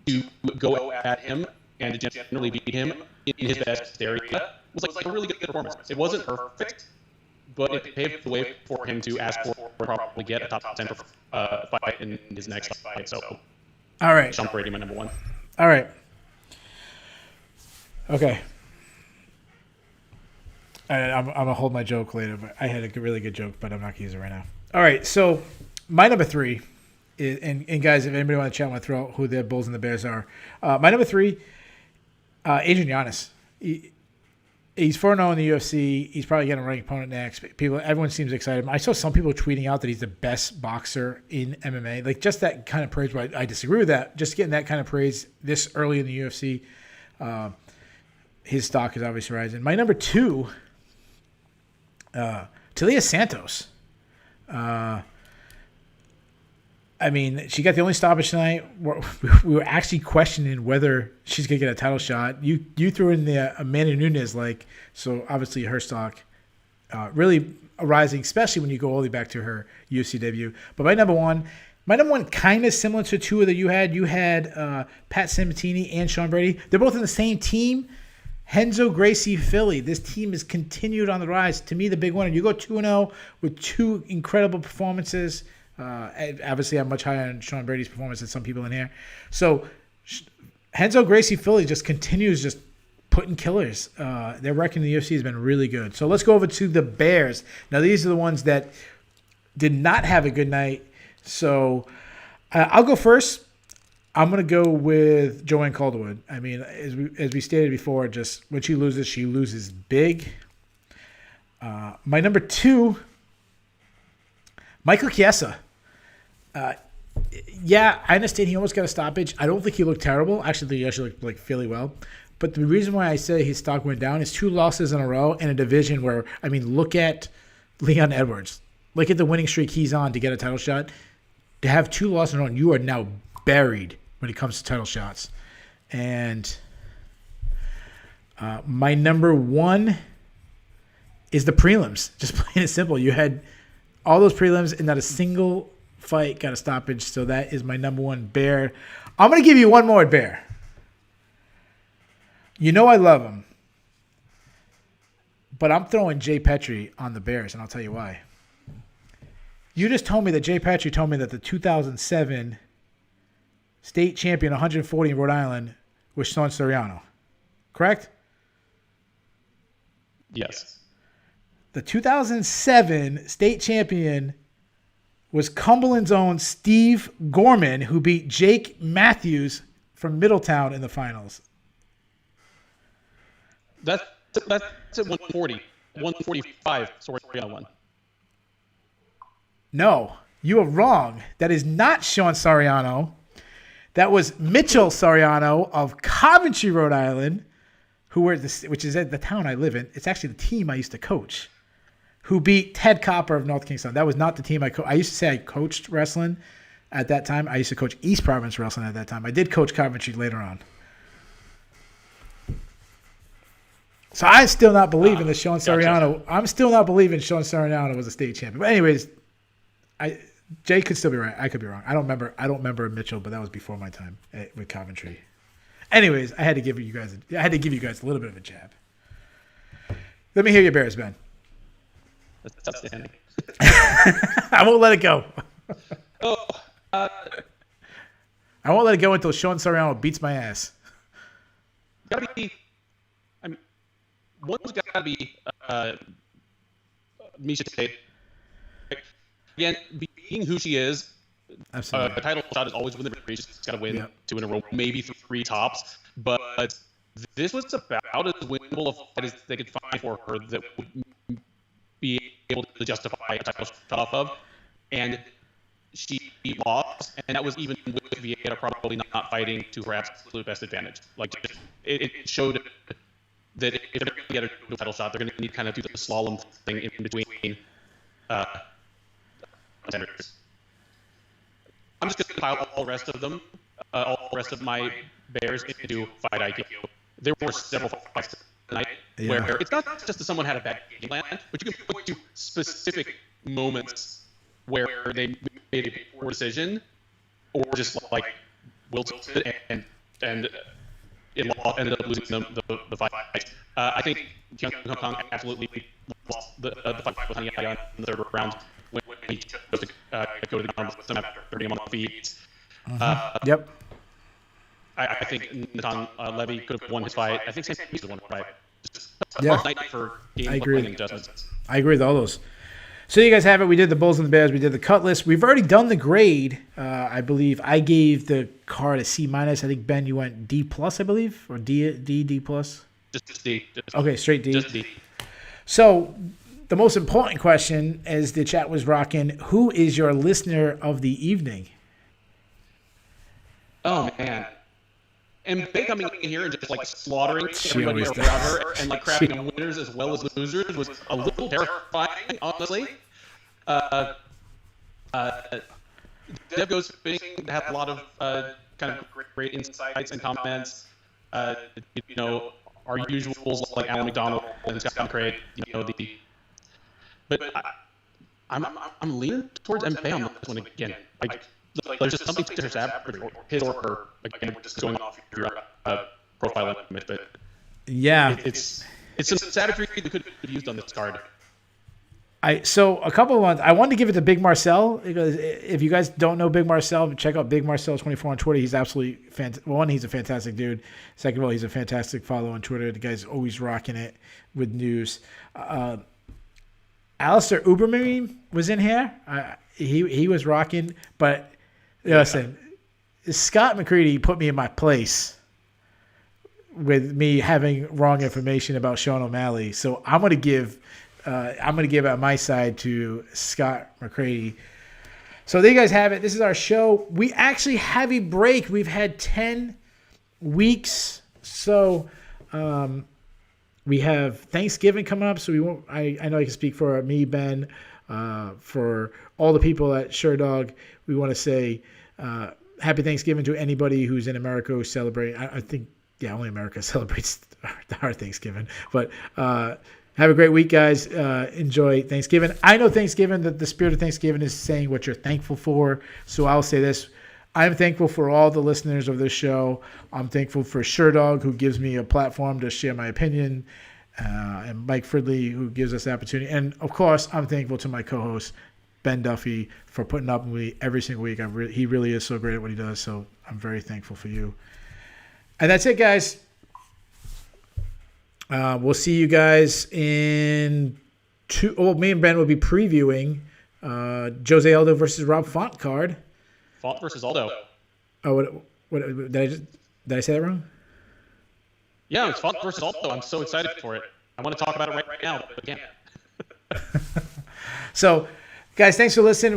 to go at him and to generally beat him in his best area was like a really good performance. It wasn't perfect, but it paved the way for him to ask for and probably get a top 10 fight in his next fight. So, all right. Sean Brady, my number 1. All right. Okay. I'm going to hold my joke later, but I had a really good joke, but I'm not going to use it right now. All right. So my number 3 is, and guys, if anybody want to chat, want to throw out who the Bulls and the Bears are. My number 3, Aidan Jonas. He's 4-0 in the UFC. He's probably getting a ranked opponent next. Everyone seems excited. I saw some people tweeting out that he's the best boxer in MMA. Like, just that kind of praise. But I disagree with that. Just getting that kind of praise this early in the UFC, his stock is obviously rising. My number 2, Talia Santos. I mean, she got the only stoppage tonight. We were actually questioning whether she's going to get a title shot. You threw in the Amanda Nunes, so obviously her stock really rising, especially when you go all the way back to her UFC debut. But my number one kind of similar to 2 that you had. You had Pat Sabatini and Sean Brady. They're both in the same team. Renzo Gracie Philly. This team is continued on the rise. To me, the big winner. You go 2-0 with 2 incredible performances. Obviously, I'm much higher on Sean Brady's performance than some people in here. So, Renzo Gracie Philly just continues just putting killers. Their record in the UFC has been really good. So, let's go over to the Bears. Now, these are the ones that did not have a good night. So, I'll go first. I'm going to go with Joanne Calderwood. I mean, as we stated before, just when she loses big. My number 2, Michael Chiesa. Yeah, I understand he almost got a stoppage. I don't think he looked terrible. Actually, he actually looked fairly well. But the reason why I say his stock went down is 2 losses in a row in a division where, I mean, look at Leon Edwards. Look at the winning streak he's on to get a title shot. To have 2 losses in a row, you are now buried when it comes to title shots. And My number one is the prelims. Just plain and simple. You had all those prelims and not a single fight got a stoppage. So that is my number one bear. I'm going to give you one more bear. You know I love him. But I'm throwing Jay Petrie on the Bears, and I'll tell you why. You just told me that Jay Petrie told me that the 2007 state champion 140 in Rhode Island was Sean Soriano. Correct? Yes. The 2007 state champion was Cumberland's own Steve Gorman, who beat Jake Matthews from Middletown in the finals. That's at 140. 145, Soriano won. No, you are wrong. That is not Sean Soriano. That was Mitchell Soriano of Coventry, Rhode Island, which is at the town I live in. It's actually the team I used to coach, who beat Ted Copper of North Kingston. That was not the team I coached. I used to say I coached wrestling at that time. I used to coach East Province wrestling at that time. I did coach Coventry later on. So I still not believe in the Sean Soriano. Gotcha. I'm still not believing Sean Soriano was a state champion. But anyways, Jay could still be right. I could be wrong. I don't remember Mitchell, but that was before my time with Coventry. Anyways, I had to give you guys a little bit of a jab. Let me hear your Bears, Ben. That's outstanding. I won't let it go. I won't let it go until Sean Soriano beats my ass. Gotta be. I mean, one's gotta be Miesha Tate. Again, being who she is, absolutely. A title shot is always within reach. She's got to win 2 in a row, maybe 3 tops. But this was about as winnable a fight as they could find for her that would be able to justify a title shot off of. And she lost, and that was even with Vieira probably not fighting to her absolute best advantage. Like, it showed that if they're going to get a title shot, they're going to need to kind of do the slalom thing in between contenders. I'm just going to pile all the rest of them, all the rest of my Bears into fight IQ. There were several fights tonight where it's not just that someone had a bad game plan, but you can point to specific moments where they made a poor decision or just like wilted and it ended up losing the fight. I think Hong Kong absolutely lost the fight with Honey in the third round when he chose to go to the ground with them after 30 him on the feet. Yep. I think Natan Levy could have won his fight. I think Sam Hughes could have won the fight. Just a Yeah. rough night for game planning and adjustments. I agree with all those. So you guys have it. We did the Bulls and the Bears. We did the cut list. We've already done the grade. I believe I gave the card a C-. I think, Ben, you went D+, I believe, or D+. Just D. Okay, straight D. Just D. So the most important question, as the chat was rocking, who is your listener of the evening? Oh, man. And they coming in here and just like slaughtering everybody around her and like crapping on winners as well as losers was a little terrifying, honestly. Dev goes fishing to have a lot of kind of great insights and comments. Our usuals like Alan McDonald and Scott McCrae. But I'm leaning towards MK on this one again. Like, there's just something to his average, or his or her. Again, we're just going off your profile limit, but yeah, it's some savagery that could be used on this card. So a couple of ones. I wanted to give it to Big Marcel, because if you guys don't know Big Marcel, check out Big Marcel 24 on Twitter. He's absolutely fantastic. One, he's a fantastic dude. Second of all, he's a fantastic follow on Twitter. The guy's always rocking it with news. Alistair Ubermarine was in here. He was rocking, but listen, Scott McCready put me in my place with me having wrong information about Sean O'Malley. So I'm gonna give out my side to Scott McCready. So there you guys have it. This is our show. We actually have a break. We've had 10 weeks. So we have Thanksgiving coming up. So we won't. I know I can speak for me, Ben, for all the people at Sherdog. We want to say happy Thanksgiving to anybody who's in America who's celebrating. I think Yeah, only America celebrates our Thanksgiving. But have a great week, guys. Enjoy Thanksgiving. I know Thanksgiving, that the spirit of Thanksgiving is saying what you're thankful for. So I'll say this. I'm thankful for all the listeners of this show. I'm thankful for Sherdog, who gives me a platform to share my opinion, and Mike Fridley, who gives us the opportunity. And, of course, I'm thankful to my co-host, Ben Duffy, for putting up with me every single week. He really is so great at what he does, so I'm very thankful for you. And that's it, guys. We'll see you guys in me and Ben will be previewing Jose Aldo versus Rob Font card. Font versus Aldo. Oh, what did I say that wrong? Yeah, it's Font versus Aldo. I'm so excited for it. I want to talk about it right now, but I can't. So, guys, thanks for listening.